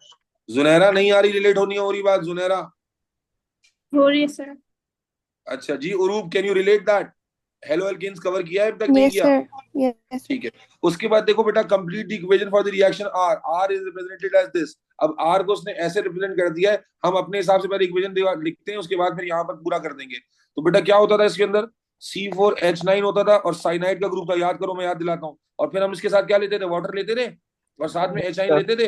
जुनैरा नहीं आ रही, रिलेट होनी हो रही बात जुनैरा? हो रही है सर। अच्छा जी। Uroob, can you relate that? Haloalkanes cover किया है अब तक? नहीं Yes किया? sir. Yes sir. ठीक है। उसके बाद देखो बेटा, complete the equation for the reaction R. R is represented as this. अब आर को उसने ऐसे रिप्रेजेंट कर दिया है, हम अपने हिसाब से पहले इक्वेशन लिखते हैं, उसके बाद फिर यहाँ पर पूरा कर देंगे। तो बेटा क्या होता था इसके अंदर? C4H9 होता था और साइनाइड का ग्रुप था, याद करो, मैं याद दिलाता हूँ। और फिर हम इसके साथ क्या लेते थे? वाटर लेते थे और साथ में H9 लेते थे।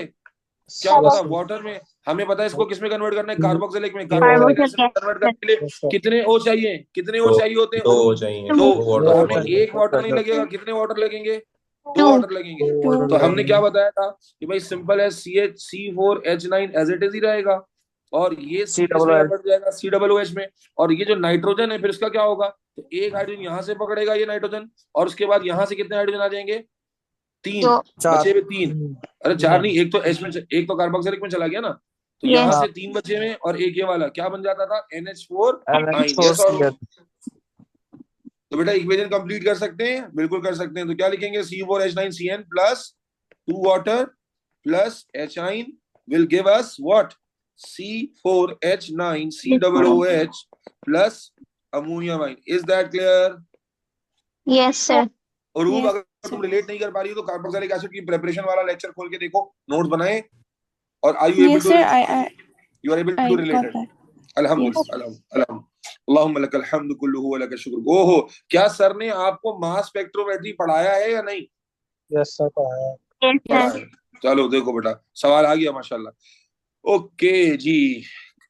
क्या होता था वाटर में? हमें पता है इसको किस में कन्वर्ट करना है, कार्बोक्सिलिक में। कार्बोक्सिलिक एसिड में कन्वर्ट करने के लिए कितने O चाहिए? कितने O चाहिए होते हैं? दो चाहिए, दो। दो तो वाटर हमें चाहिए। एक वाटर नहीं लगेगा, कितने वाटर लगेंगे? दो Two. वाटर लगेंगे। तो हमने क्या बताया था कि भाई सिंपल है, C4H9 as it is he रहेगा और ये C किसमें कन्वर्ट हो जाएगा? COOH में। और ये जो नाइट्रोजन है फिर इसका क्या होगा? तो एक हाइड्रोजन यहाँ से पकड़ेगा ये नाइट्रोजन, और उसके बाद यहाँ से कितने हाइड्रोजन आ जाएंगे? 3। दो. बचे हुए 3। अरे 4 नहीं, एक तो H में, एक तो कार्बोक्सिलिक में चला गया ना, तो Yes. यहाँ से 3 बचे में और एक ये वाला क्या बन जाता था? NH4 आइन। यस और नो? तो बेटा इक्वेशन कंप्लीट कर सकते हैं? बिल्कुल कर सकते हैं। तो क्या लिखेंगे? C4H9CN plus 2 water plus H9 will give us what? C4H9COOH plus ammonium ion. Is that clear? Yes sir. और रूप Yes. अगर तुम रिलेट नहीं कर पा रही हो तो कार्बोक्सिलिक एसिड की प्रिपरेशन वाला लेक्चर खोल के देखो, नोट्स बनाए, और are you able Yes to sir. You are able to relate it? अल्हम्दुलिल्लाह। अल्लाहुम्मा लकल हम्दु कुल्लुहु व लकल शुक्र। ओहो, क्या सर ने आपको मास स्पेक्ट्रोमेट्री पढ़ाया है या नहीं? यस सर, पढ़ाया है। Yes पढ़ा sir. है। चलो देखो बेटा, सवाल आ गया माशाल्लाह। ओके जी।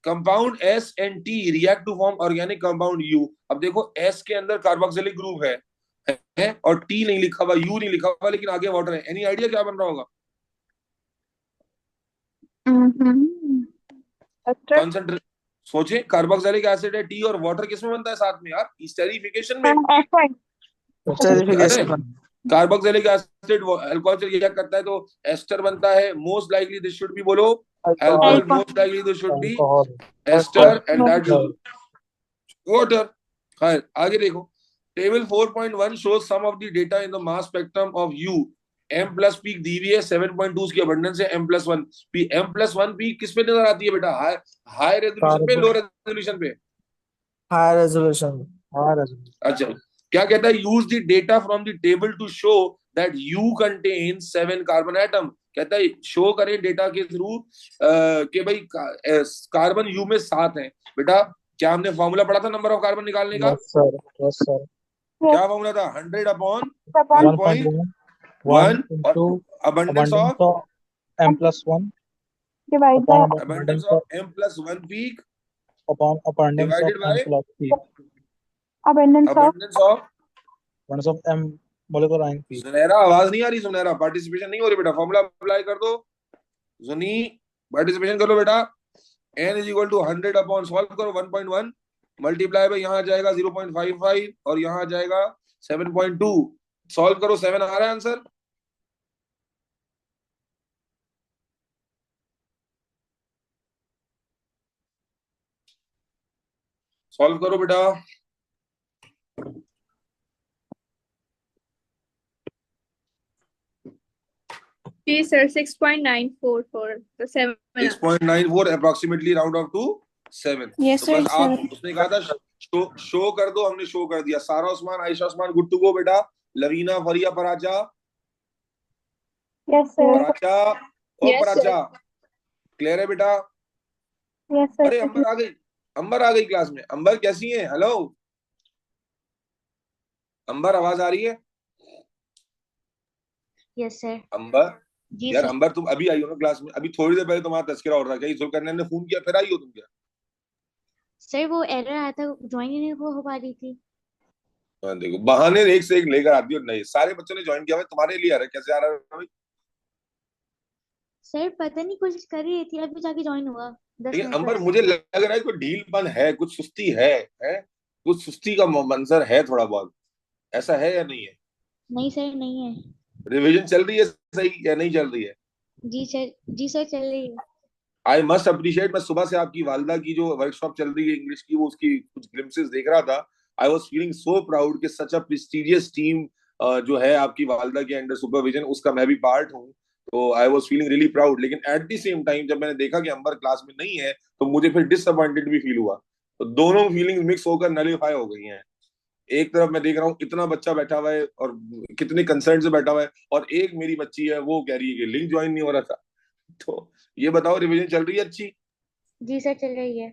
Compound S and T react to form organic compound U। अब देखो S के अंदर कार्बोक्सिलिक ग्रुप है और T नहीं लिखा हुआ, U नहीं लिखा हुआ, लेकिन आगे वाटर है। एनी आइडिया क्या बन रहा होगा? कॉन्सेंट्रेट, सोचे। कार्बोक्सिलिक एसिड है, T और वाटर किस में बनता है साथ में यार? एस्टेरिफिकेशन में। अरे कार्बोक्सिलिक एसिड अल्कोहल से रिएक्ट करता है तो एस्टर बनता है। Most likely this should be, बोलो, alcohol. Most likely this should be ester and that is water. खैर आगे देखो, table 4.1 shows some of the data in the mass spectrum of U। M plus peak दी हुई है 7.2 की abundance है। M+1 P, M+1 peak किस पे नजर आती है बेटा? हाई रेजोल्यूशन पे, लो रेजोल्यूशन पे? High resolution. अच्छा, क्या कहता है? Use the data from the table to show that U contains 7 carbon atom. कहता है शो करें डेटा के थ्रू कि भाई कार्बन U में 7 है। बेटा क्या हमने फॉर्मूला पढ़ा था नंबर ऑफ कार्बन निकालने का? Yes sir, yes sir. क्या फॉर्मूला था? 100 अपॉन 1.1 और abundance of M+1 Divide by abundance of M+1 peak upon abundance of divided by M+P abundance of abundance of abundance of M molecular ion P। सुनहरा आवाज नहीं आ रही, सुनहरा participation नहीं हो रही बेटा। फॉर्मूला अप्लाई कर दो जुनी, पार्टिसिपेशन कर लो बेटा। n is equal to 100 upon, solve करो, 1.1 मल्टीप्लाई बाय यहाँ जाएगा 0.55 और यहाँ जाएगा 7.2। सॉल्व करो, 7 आ रहा है आंसर। सॉल्व करो बेटा। जी सर 6.944 तो 7 6.94 approximately round off to 7। Yes, तो बस sir, आप, उसने कहा था शो कर दो, हमने शो कर दिया। Sara Usman, Ayesha Usman good to go बेटा। Laveena, Fariya, Paracha, Yes sir. पराचा ओ Yes, पराचा, क्लियर है बेटा? Yes sir. अरे अंबर आ गई, अंबर आ गई क्लास में। अंबर कैसी है? हेलो अंबर, आवाज आ रही है? Yes sir. अंबर जी यार, सर. अंबर तुम अभी आई हो ना क्लास में? अभी थोड़ी देर पहले तुम्हारा तस्करा हो रहा था। जुल्करनैन ने फोन किया फिर आई हो तुम? क्या सर वो एरर आया था, ज्वाइन ही नहीं हो पा रही थी। देखो, बहाने एक से एक लेकर आती हो। नहीं, सारे बच्चों ने ज्वाइन किया है, तुम्हारे लिए आ रहा है। कैसे आ रहा है भाई? सर पता नहीं, कोशिश कर रही थी, अभी जाके ज्वाइन हुआ 10 लेकिन मिनट अंबर पहले। मुझे लग रहा है कोई ढीलपन है, कुछ सुस्ती है? कुछ सुस्ती का मंजर है थोड़ा बहुत, ऐसा है या नहीं है? नहीं सर, नहीं है। रिवीजन चल रही है सही या नहीं चल रही है? जी सर चल रही है। आई मस्ट अप्रिशिएट, मैं सुबह से आपकी वालदा की जो वर्कशॉप चल रही है इंग्लिश की, वो उसकी कुछ ग्लिम्पसेस देख रहा था। I was feeling so proud कि सच अ प्रेस्टिजियस टीम जो है आपकी वालदा के अंडर सुपरविजन, उसका मैं भी पार्ट हूँ। तो I was feeling really proud. लेकिन एट द सेम टाइम जब मैंने देखा कि अंबर क्लास में नहीं है, तो मुझे फिर डिसअपॉइंटेड भी फील हुआ। तो दोनों फीलिंग मिक्स होकर नलीफाई हो गई हैं। एक तरफ मैं देख रहा हूँ इतना बच्चा बैठा हुआ है और कितने कंसर्न से बैठा हुआ है, और एक मेरी बच्ची है वो कह रही है कि लिंक ज्वाइन नहीं हो रहा था। तो ये बताओ, रिवीजन चल रही है अच्छी? जी सर चल रही है।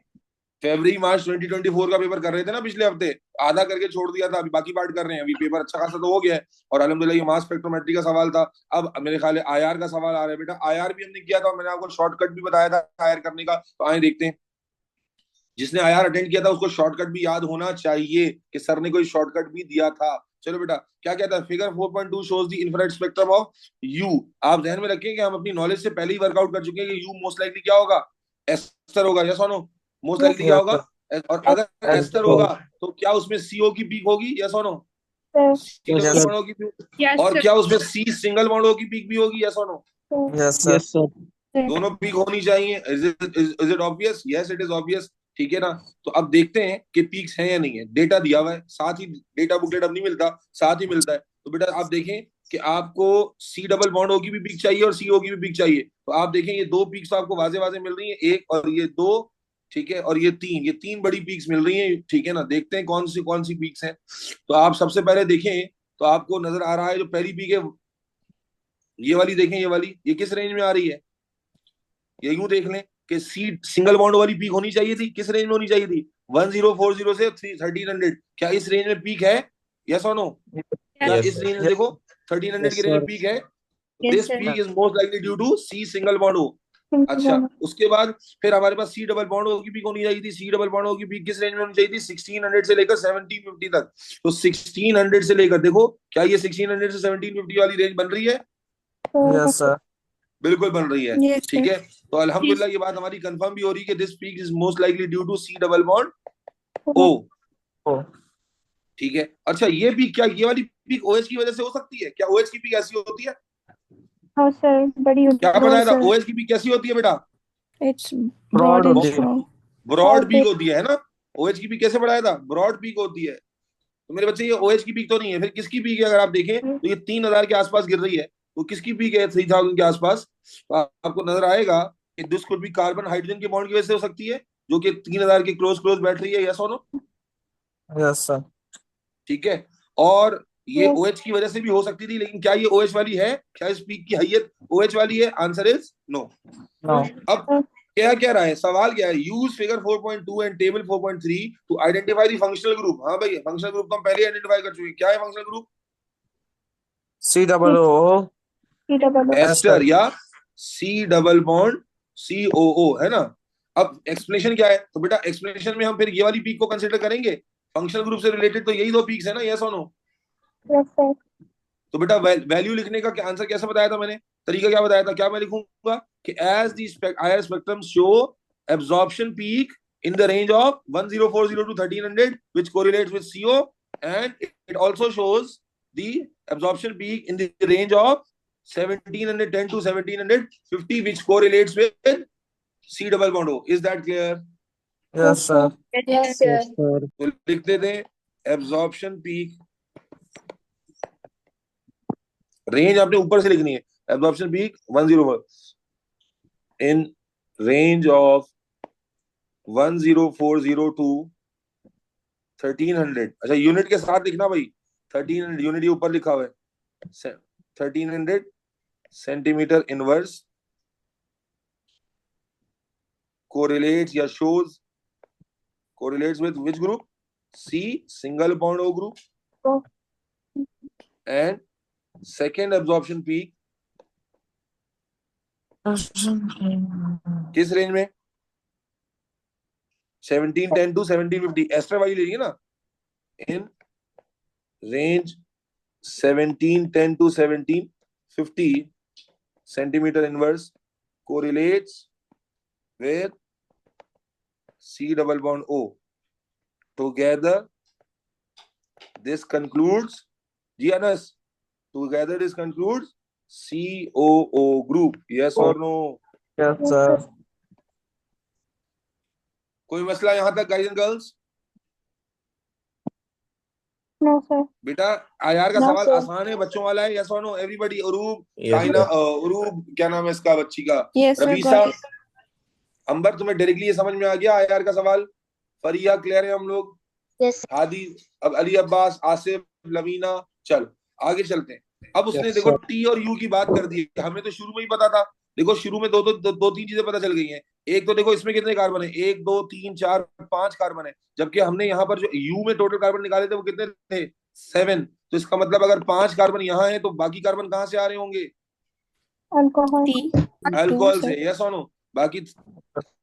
फरवरी मार्च 2024 का पेपर कर रहे थे ना पिछले हफ्ते, आधा करके छोड़ दिया था, अभी बाकी पार्ट कर रहे हैं। अभी पेपर अच्छा खासा तो हो गया है, और अल्हम्दुलिल्लाह ये मास स्पेक्ट्रोमेट्री का सवाल था। अब मेरे ख्याल है आईआर का सवाल आ रहा है। बेटा आईआर भी हमने किया था, मैंने आपको शॉर्टकट भी बताया था आईआर करने का, तो आए देखते हैं। जिसने आईआर अटेंड किया था उसको शॉर्टकट भी याद होना चाहिए कि सर ने कोई शॉर्टकट भी दिया था। चलो बेटा, क्या कहता है? Figure 4.2 shows the infrared spectrum of you. आप ध्यान में रखें कि हम अपनी नॉलेज से पहले ही वर्कआउट कर चुके हैं कि यू मोस्ट लाइकली क्या होगा? एस्टर होगा। यस और नो? मोस्ट लाइकली क्या होगा? और अगर एस्टर होगा तो क्या उसमें सीओ की पीक होगी? यस और नो? सी डबल बॉन्ड होगी। Yes, और sir. क्या उसमें सी सिंगल बॉन्ड की पीक भी होगी? यस और no? Yes, sir. Yes, sir. दोनों पीक होनी चाहिए। Is it obvious? Yes it is obvious. ठीक है ना? तो अब देखते हैं कि पीक्स हैं या नहीं है। डेटा दिया हुआ है, साथ ही डेटा बुकलेट अब नहीं मिलता, साथ ही मिलता है। तो बेटा आप देखें कि आपको सी डबल बॉन्ड की भी पीक चाहिए और सीओ की भी पीक चाहिए। तो आप देखें ये दो पीक्स तो आपको वाजे वाजे मिल रही है, एक और ये दो, ठीक है, और ये तीन बड़ी पीक्स मिल रही हैं। ठीक है ना? देखते हैं कौन सी पीक्स हैं। तो आप सबसे पहले देखें तो आपको नजर आ रहा है जो पहली पीक है ये वाली, देखें ये वाली, ये किस रेंज में आ रही है? ये यूं देख लें कि सी सिंगल बॉन्ड वाली पीक होनी चाहिए थी। किस रेंज में होनी चाहिए थी? 1040 से 1300। क्या इस रेंज में पीक है? यस और नो? क्या Yes, इस sir. रेंज में देखो 1300 Yes, की रेंज में sir. पीक है? Yes, this sir. Peak is most likely due to C single bond हो। अच्छा, उसके बाद फिर हमारे पास सी डबल बॉन्ड की पीक होनी चाहिए थी। सी डबल बॉन्ड की पीक किस रेंज में होनी चाहिए थी? 1600 से लेकर 1750 तक। तो 1600 से लेकर देखो, क्या ये 1600 से 1750 वाली रेंज बन रही है? Yes, sir. बिल्कुल बन रही है। Yes, ठीक sir. है, तो अल्हम्दुलिल्लाह ये बात हमारी कंफर्म भी हो रही है कि this peak is most likely due to C double bond O. Oh, ठीक है, अच्छा ये पीक, क्या ये वाली पीक ओएच की वजह से हो सकती है? क्या ओएच की पीक ऐसी होती है? हाँ सर, बड़ी होती क्या है बताया था? सर। ओएच की पीक कैसी होती है बेटा? इट्स broad ब्रॉड एंड होती है। स्ट्रॉन्ग। ब्रॉड पीक होती है ना? ओएच की पीक कैसे बढ़ाया था? ब्रॉड पीक होती है। तो मेरे बच्चे ये ओएच की पीक तो नहीं है, फिर किसकी पीक है? अगर आप देखें तो ये 3000 के आसपास गिर रही है, तो किसकी पीक है 3000 के आसपास? तो आपको नजर आएगा कि this could be carbon hydrogen के बॉन्ड की वजह से हो सकती है, जो कि 3000 के क्लोज बैठ रही है। यस और नो? Yes, sir. ठीक है, और ये OH की वजह से भी हो सकती थी, लेकिन क्या ये OH वाली है? क्या इस पीक की हैयत OH वाली है? Answer is no. No. अब क्या रहा है सवाल? क्या है? Use figure 4.2 and table 4.3 to identify the functional group. हाँ भाई, फंक्शनल ग्रुप तो हम पहले आइडेंटिफाई कर चुके हैं। क्या है functional group? C double O ester ester. या सी डबल बॉन्ड COO, है ना? अब एक्सप्लेनेशन क्या है? तो बेटा एक्सप्लेनेशन में हम फिर ये वाली पीक को कंसीडर करेंगे। फंक्शनल ग्रुप से रिलेटेड तो यही दो पीक्स है ना? यस और नो? तो बेटा वैल्यू लिखने का क्या आंसर कैसे बताया था मैंने? तरीका क्या बताया था? क्या मैं लिखूंगा कि as the IR spectrum show absorption peak in the range of 1040 to 1300 which correlates with CO, and it also shows the absorption peak in the range of 1710 to 1750 which correlates with C double bond O. Is that clear? Yes, sir. Yes, sir. Yes, sir. तो लिख देते हैं absorption peak, range आपने ऊपर से लिखनी है। Absorption peak 104 in range of 1040 to 1300। अच्छा, यूनिट के साथ लिखना भाई। 1300 यूनिट ये ऊपर लिखा हुआ है। 1300 सेंटीमीटर इनवर्स कोरिलेट्स या shows correlates with which group? C single bond O group. And second absorption peak किस रेंज में? 1710 टू 1750। एस्टर वाली ले ना? In range 1710 to 1750 centimeter inverse correlates with C double bond O. Together, this concludes, जी अनस, together this concludes COO group. Yes or no? Yes, sir. कोई मसला यहाँ तक guys and girls? No, sir. बेटा आयार का No, सवाल sir. आसान है, बच्चों वाला है. यस और नो एवरीबॉडी? अरूब, Yes, काइना, sir. अरूब क्या नाम है इसका बच्ची का? Yes, sir. रबीसा, Got it. अंबर, तुम्हें डायरेक्टली ये समझ में आ गया आयार का सवाल? फरिया क्लियर है हम लोग? Yes. हादी, अब अली अब्बास, आसिफ, लवीना. चल आगे चलते हैं. अब उसने Yes, देखो sir. टी और यू की बात कर दी. हमें तो शुरू में ही पता था. देखो शुरू में दो तीन चीजें पता चल गई हैं. एक तो देखो इसमें कितने कार्बन है, 1 2 3 4 5 कार्बन है, जबकि हमने यहाँ पर जो यू में टोटल कार्बन निकाले थे वो कितने थे? 7. तो इसका मतलब अगर 5 कार्बन यहाँ है तो बाकी कार्बन कहाँ से आ रहे होंगे? Alcohol. अल्कोहल से. यस और नो? बाकी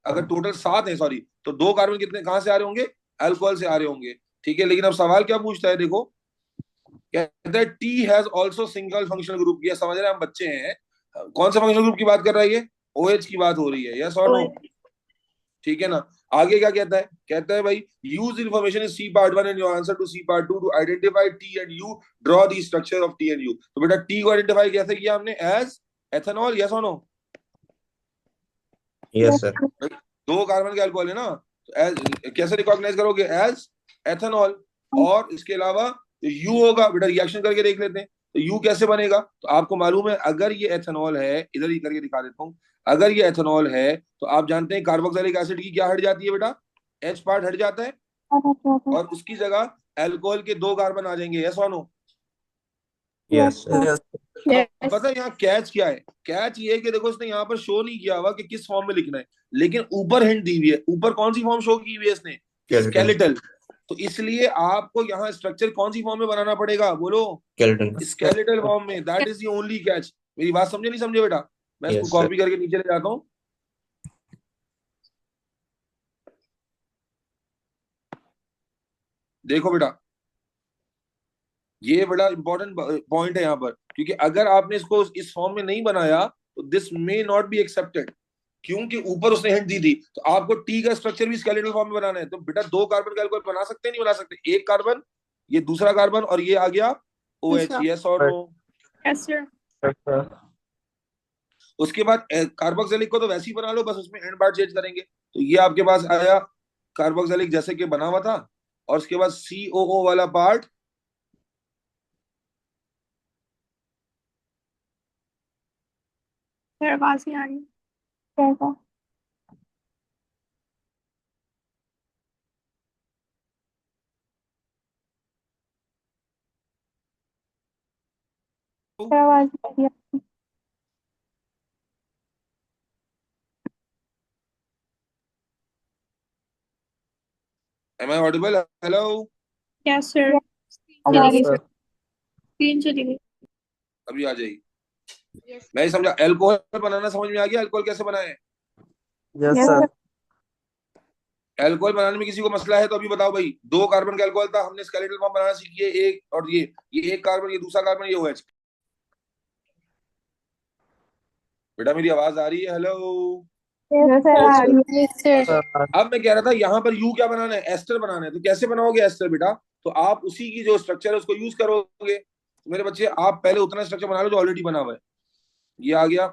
अगर टोटल 7 है, सॉरी, तो 2 कार्बन कितने कहाँ से आ रहे होंगे? अल्कोहल से आ रहे होंगे. ठीक है, लेकिन अब सवाल क्या पूछता है देखो, कहता है T has also single functional group. ये समझ रहे हैं हम बच्चे हैं. कौन सा फंक्शनल ग्रुप की बात कर रहा है ये? OH की बात हो रही है. यस और नो? ठीक है ना. आगे क्या कहता है? कहता है भाई use information in C part 1 and your answer to C part 2 to identify T and U, draw the structure of T and U. तो बेटा टी को आइडेंटिफाई कैसे किया हमने? As ethanol. यस और नो? Yes, sir. 2 कार्बन के alcohol है ना, तो कैसे रिकॉग्नाइज करोगे? As ethanol. और इसके अलावा यू होगा. बेटा रिएक्शन करके देख लेते हैं. तो यू कैसे बनेगा? तो आपको मालूम है अगर ये एथेनॉल है, इधर ही करके दिखा देता हूं. अगर ये एथेनॉल है तो आप जानते हैं कार्बोक्सिलिक एसिड की क्या हट जाती है बेटा? H पार्ट हट जाता है और उसकी जगह अल्कोहल के 2 कार्बन आ जाएंगे. यस और no? Yes, sir. Yes. Yes. पता है यहाँ कैच क्या है? कैच ये है कि देखो इसने यहाँ पर शो नहीं किया हुआ कि किस फॉर्म में लिखना है, लेकिन ऊपर हिंट दी हुई है. ऊपर कौन सी फॉर्म शो की हुई है इसने? Skeletal. स्केलेटल. तो इसलिए आपको यहाँ स्ट्रक्चर कौन सी फॉर्म में बनाना पड़ेगा? बोलो. Skeleton. स्केलेटल फॉर्म में. That is the only catch. मेरी बात समझे नहीं समझे बेटा? मैं इसको Yes, sir. कॉपी करके नीचे ले जाता हूँ. देखो बेटा ये बड़ा इंपॉर्टेंट पॉइंट है यहाँ पर, क्योंकि अगर आपने इसको इस फॉर्म में नहीं बनाया तो this may not be accepted, क्योंकि ऊपर उसने हिंट दी थी. तो आपको टी का स्ट्रक्चर भी स्केलेटल फॉर्म में बनाना है. तो बेटा 2 कार्बन का अल्कोहल बना सकते हैं? नहीं बना सकते? 1 कार्बन, ये दूसरा कार्बन, और ये आ गया OH. यस और no? Yes, sir. Yes, sir. उसके बाद कार्बोक्सिलिक को तो वैसे ही बना लो, बस उसमें एंड पार्ट चेंज करेंगे. तो ये आपके पास आया कार्बोक्सिलिक जैसे कि बना हुआ था, और उसके बाद COO वाला पार्ट Sir, आवाज नहीं आ रही. कैसा? आवाज नहीं आ रही. Am I audible? Hello? Yes, sir. आवाज Yes, sir. स्क्रीन चली गई. अभी आ जाएगी. Yes. मैं समझा. अल्कोहल बनाना समझ में आ गया? अल्कोहल कैसे बनाए? Yes, Yes, sir. sir. Alcohol बनाने में किसी को मसला है तो अभी बताओ भाई. 2 कार्बन का अल्कोहल था, हमने स्केलेटल फॉर्म बनाना सीखी है. एक और ये 1 कार्बन, ये दूसरा कार्बन, ये OH. बेटा मेरी आवाज आ रही है? हेलो? Yes, sir. आ रही है. Yes, sir. Sir. अब मैं कह रहा था यहाँ पर यू क्या बनाना है? एस्टर बनाना है. तो कैसे बनाओगे एस्टर बेटा? तो आप उसी की जो स्ट्रक्चर है उसको यूज करोगे. तो मेरे बच्चे आप पहले उतना स्ट्रक्चर बना लो जो ऑलरेडी बना हुआ है. ये आ गया.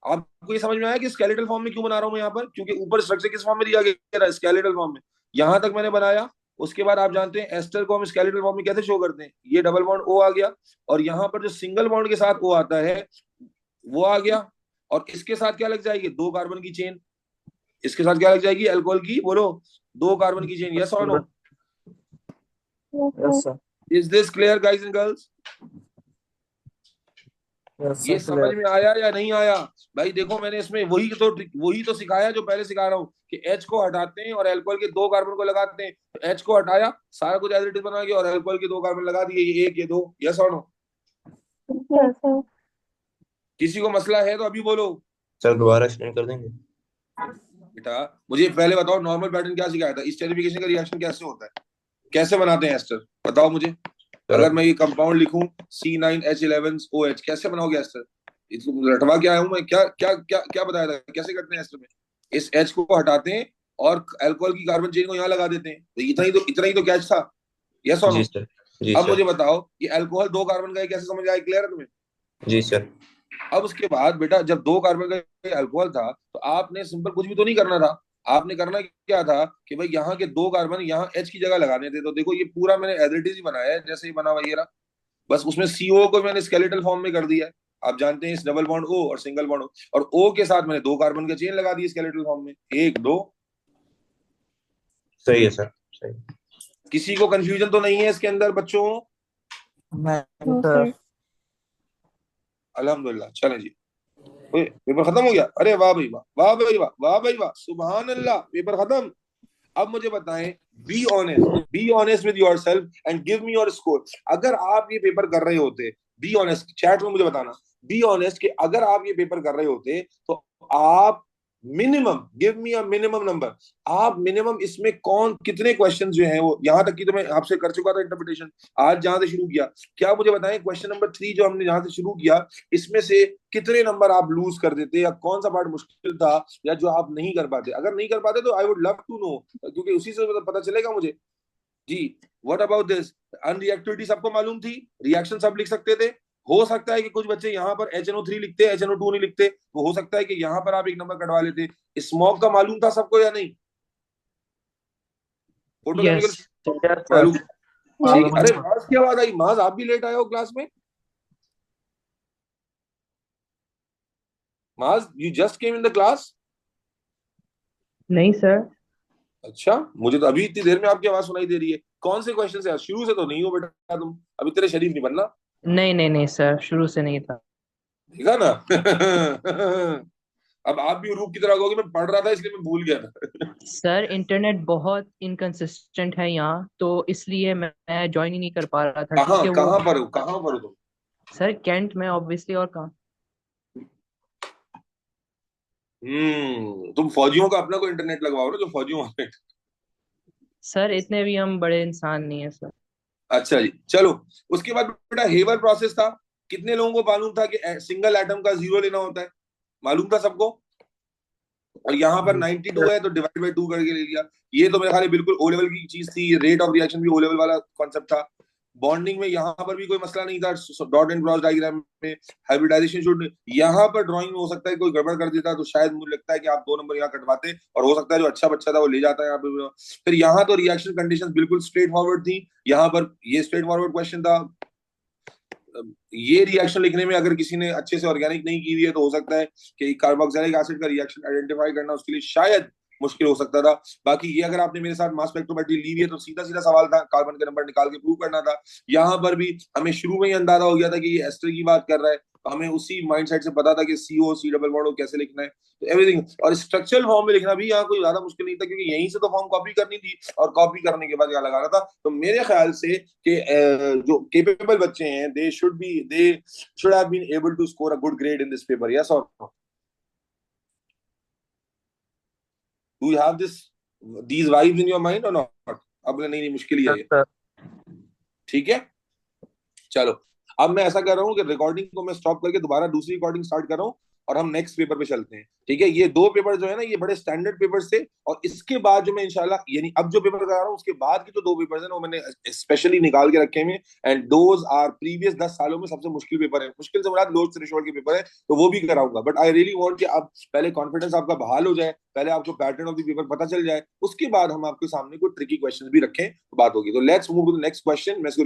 आपको ये समझ में आया कि स्केलेटल फॉर्म में क्यों बना रहा हूं मैं यहाँ पर? क्योंकि ऊपर स्ट्रक्चर किस फॉर्म में दिया गया है? स्केलेटल फॉर्म में. यहां तक मैंने बनाया. उसके बाद आप जानते हैं एस्टर को हम स्केलेटल फॉर्म में कैसे शो करते हैं? ये डबल बॉन्ड O आ गया, और यहाँ पर जो सिंगल बॉन्ड के साथ O आता है वो आ गया, और इसके साथ क्या लग जाएगी? 2 कार्बन की चेन. इसके साथ क्या लग जाएगी? अल्कोहल की, बोलो, 2 कार्बन की चेन. यस और no? Yes, sir. Is this clear guys and girls? Yes, ये sir. समझ Clear. में आया या नहीं आया? भाई देखो मैंने इसमें वही तो सिखाया जो पहले सिखा रहा हूँ, कि H को हटाते हैं और अल्कोहल के 2 कार्बन को लगाते हैं. तो H को हटाया, सारा कुछ एज इट इज बना गया, और अल्कोहल के 2 कार्बन लगा दिए, ये 1 ये 2. यस और नो? Yes, sir. किसी को मसला है तो अभी बोलो. सर दोबारा एक्सप्लेन कर देंगे? बेटा मुझे पहले बताओ नॉर्मल पैटर्न क्या सिखाया था? स्टेरिफिकेशन का रिएक्शन कैसे होता है? कैसे बनाते हैं एस्टर? बताओ मुझे. अगर मैं ये कंपाउंड लिखूं C9H11OH, कैसे बनाओगे एस्टर? रटवा के आया हूं मैं. क्या क्या क्या क्या बताया था? कैसे करते हैं एस्टर में? इस H को हटाते हैं और अल्कोहल की कार्बन चेन को यहाँ लगा देते हैं. तो इतना ही तो कैच था. यस और नो? जी सर. जी अब सर. मुझे बताओ ये अल्कोहल 2 कार्बन का है, कैसे समझ आया? क्लियर है तुम्हें? जी सर। अब उसके बाद बेटा जब 2 कार्बन का अल्कोहल था तो आपने सिंपल कुछ भी तो नहीं करना था, आपने करना क्या था कि भाई यहाँ के 2 कार्बन यहाँ H की जगह लगाने थे। तो देखो ये पूरा मैंने एज इट इज ही बनाया है जैसे ही बना हुआ ये रहा, बस उसमें CO को मैंने स्केलेटल फॉर्म में कर दिया है। आप जानते हैं इस डबल बॉन्ड O और सिंगल बॉन्ड O, और O के साथ मैंने 2 कार्बन का चेन लगा दिया स्केलेटल फॉर्म में, 1 2। सही है सर, सही। किसी को कंफ्यूजन तो नहीं है इसके अंदर बच्चों? No, sir. अल्हम्दुलिल्लाह, चलें जी। पेपर खत्म हो गया? अरे वाह भाई वाह, वाह भाई वाह, वाह भाई वाह, सुभान अल्लाह, पेपर खत्म। अब मुझे बताएं, be honest with yourself and give me your score. अगर आप ये पेपर कर रहे होते, बी ऑनेस्ट, चैट में मुझे बताना, बी ऑनेस्ट कि अगर आप ये पेपर कर रहे होते तो आप minimum, give me a minimum number, आप मिनिमम इसमें कौन कितने क्वेश्चन जो हैं वो, यहां तक की तो मैं आपसे कर चुका था इंटरप्रिटेशन, आज जहां से शुरू किया, क्या मुझे बताएं क्वेश्चन नंबर 3 जो हमने जहां से शुरू किया इसमें से कितने नंबर आप लूज कर देते, या कौन सा पार्ट मुश्किल था या जो आप नहीं कर पाते? अगर नहीं कर पाते तो I would love to know, क्योंकि उसी से पता चलेगा मुझे। जी, व्हाट अबाउट दिस? अनरिएक्टिविटी सबको मालूम थी, रिएक्शन सब लिख सकते थे। हो सकता है कि कुछ बच्चे यहाँ पर HNO3 लिखते, HNO2 नहीं लिखते, तो हो सकता है कि यहाँ पर आप 1 नंबर कटवा लेते। स्मोक का मालूम था सबको या नहीं? फोटोकेमिकल Yes, मालूम? sir. ठीक। अरे माज की आवाज आई, माज आप भी लेट आए हो क्लास में? माज, you just came in the class? नहीं सर। अच्छा, मुझे तो अभी इतनी देर में आपकी आवाज सुनाई दे रही है। कौन से क्वेश्चन से? शुरू से तो नहीं हो बेटा तुम, अभी तेरे शरीफ नहीं बनना। नहीं नहीं नहीं सर, शुरू से नहीं था। ठीक है ना? अब आप भी रूप की तरह कहोगे मैं पढ़ रहा था इसलिए मैं भूल गया था। सर इंटरनेट बहुत इनकंसिस्टेंट है यहाँ, तो इसलिए मैं ज्वाइन ही नहीं कर पा रहा था। कहाँ ठीक है, कहाँ वो पर हो, कहाँ पर हो तुम? सर कैंट में ऑब्वियसली, और कहाँ। तुम फौजियों का अपना कोई इंटरनेट लगवाओ ना, जो फौजियों वाले। सर इतने भी हम बड़े इंसान नहीं है सर। अच्छा जी, चलो। उसके बाद बेटा हेबर प्रोसेस था। कितने लोगों को मालूम था कि सिंगल एटम का 0 लेना होता है? मालूम था सबको? और यहाँ पर 92 है तो डिवाइड बाय 2 करके ले लिया। ये तो मेरे ख्याल में बिल्कुल ओ लेवल की चीज थी, रेट ऑफ रिएक्शन भी ओ लेवल वाला कॉन्सेप्ट था। बॉन्डिंग में यहाँ पर भी कोई मसला नहीं था, डॉट एंड क्रॉस डायग्राम में हाइब्रिडाइजेशन शुड, यहाँ पर ड्राइंग में हो सकता है कोई गड़बड़ कर देता तो शायद मुझे लगता है कि आप 2 नंबर यहाँ कटवाते, और हो सकता है जो अच्छा बच्चा था वो ले जाता है यहाँ पे। फिर यहाँ तो रिएक्शन कंडीशंस बिल्कुल स्ट्रेट फॉरवर्ड थी, यहाँ पर ये स्ट्रेट फॉरवर्ड क्वेश्चन था। ये रिएक्शन लिखने में अगर किसी ने अच्छे से ऑर्गेनिक नहीं की हुई है तो हो सकता है कि कार्बोक्सिलिक एसिड का रिएक्शन आइडेंटिफाई करना उसके लिए शायद मुश्किल हो सकता था। बाकी ये अगर आपने मेरे साथ मास स्पेक्ट्रोमेट्री ली हुई है तो सीधा सीधा सवाल था, कार्बन के नंबर निकाल के प्रूव करना था। यहाँ पर भी हमें शुरू में ही अंदाजा हो गया था कि ये एस्टर की बात कर रहा है, तो हमें उसी माइंडसेट से पता था कि CO C डबल बॉन्ड कैसे लिखना है, तो एवरीथिंग। और स्ट्रक्चरल फॉर्म में लिखना भी यहाँ कोई ज्यादा मुश्किल नहीं था, क्योंकि यहीं से तो फॉर्म कॉपी करनी थी, और कॉपी करने के बाद यहाँ लगाना था। तो मेरे ख्याल से कि जो केपेबल बच्चे हैं they should have been able to score a good grade in this paper, yes और no? Do you have these vibes in your mind or not? अब नहीं मुश्किल ही है ये। ठीक है, चलो। अब मैं ऐसा कर रहा हूँ कि रिकॉर्डिंग को मैं स्टॉप करके दोबारा दूसरी रिकॉर्डिंग स्टार्ट कर रहा हूँ, और हम नेक्स्ट पेपर पे चलते हैं। ठीक है, ये 2 पेपर जो है ना ये बड़े स्टैंडर्ड पेपर्स थे, और इसके बाद जो मैं इंशाल्लाह, यानी अब जो पेपर करा रहा हूँ उसके बाद की जो 2 पेपर्स हैं वो मैंने स्पेशली निकाल के रखे हैं, एंड दोज आर प्रीवियस 10 सालों में सबसे मुश्किल पेपर है। मुश्किल से मुराद लोअर थ्रेशोल्ड के पेपर है, तो वो भी कराऊंगा। बट आई रियली वांट कि अब पहले कॉन्फिडेंस आपका बहाल हो जाए, पहले आपको पैटर्न ऑफ द पेपर पता चल जाए, उसके बाद हम आपके सामने कोई ट्रिकी क्वेश्चन भी रखें तो बात होगी। तो let's move to the next question. मैं इसको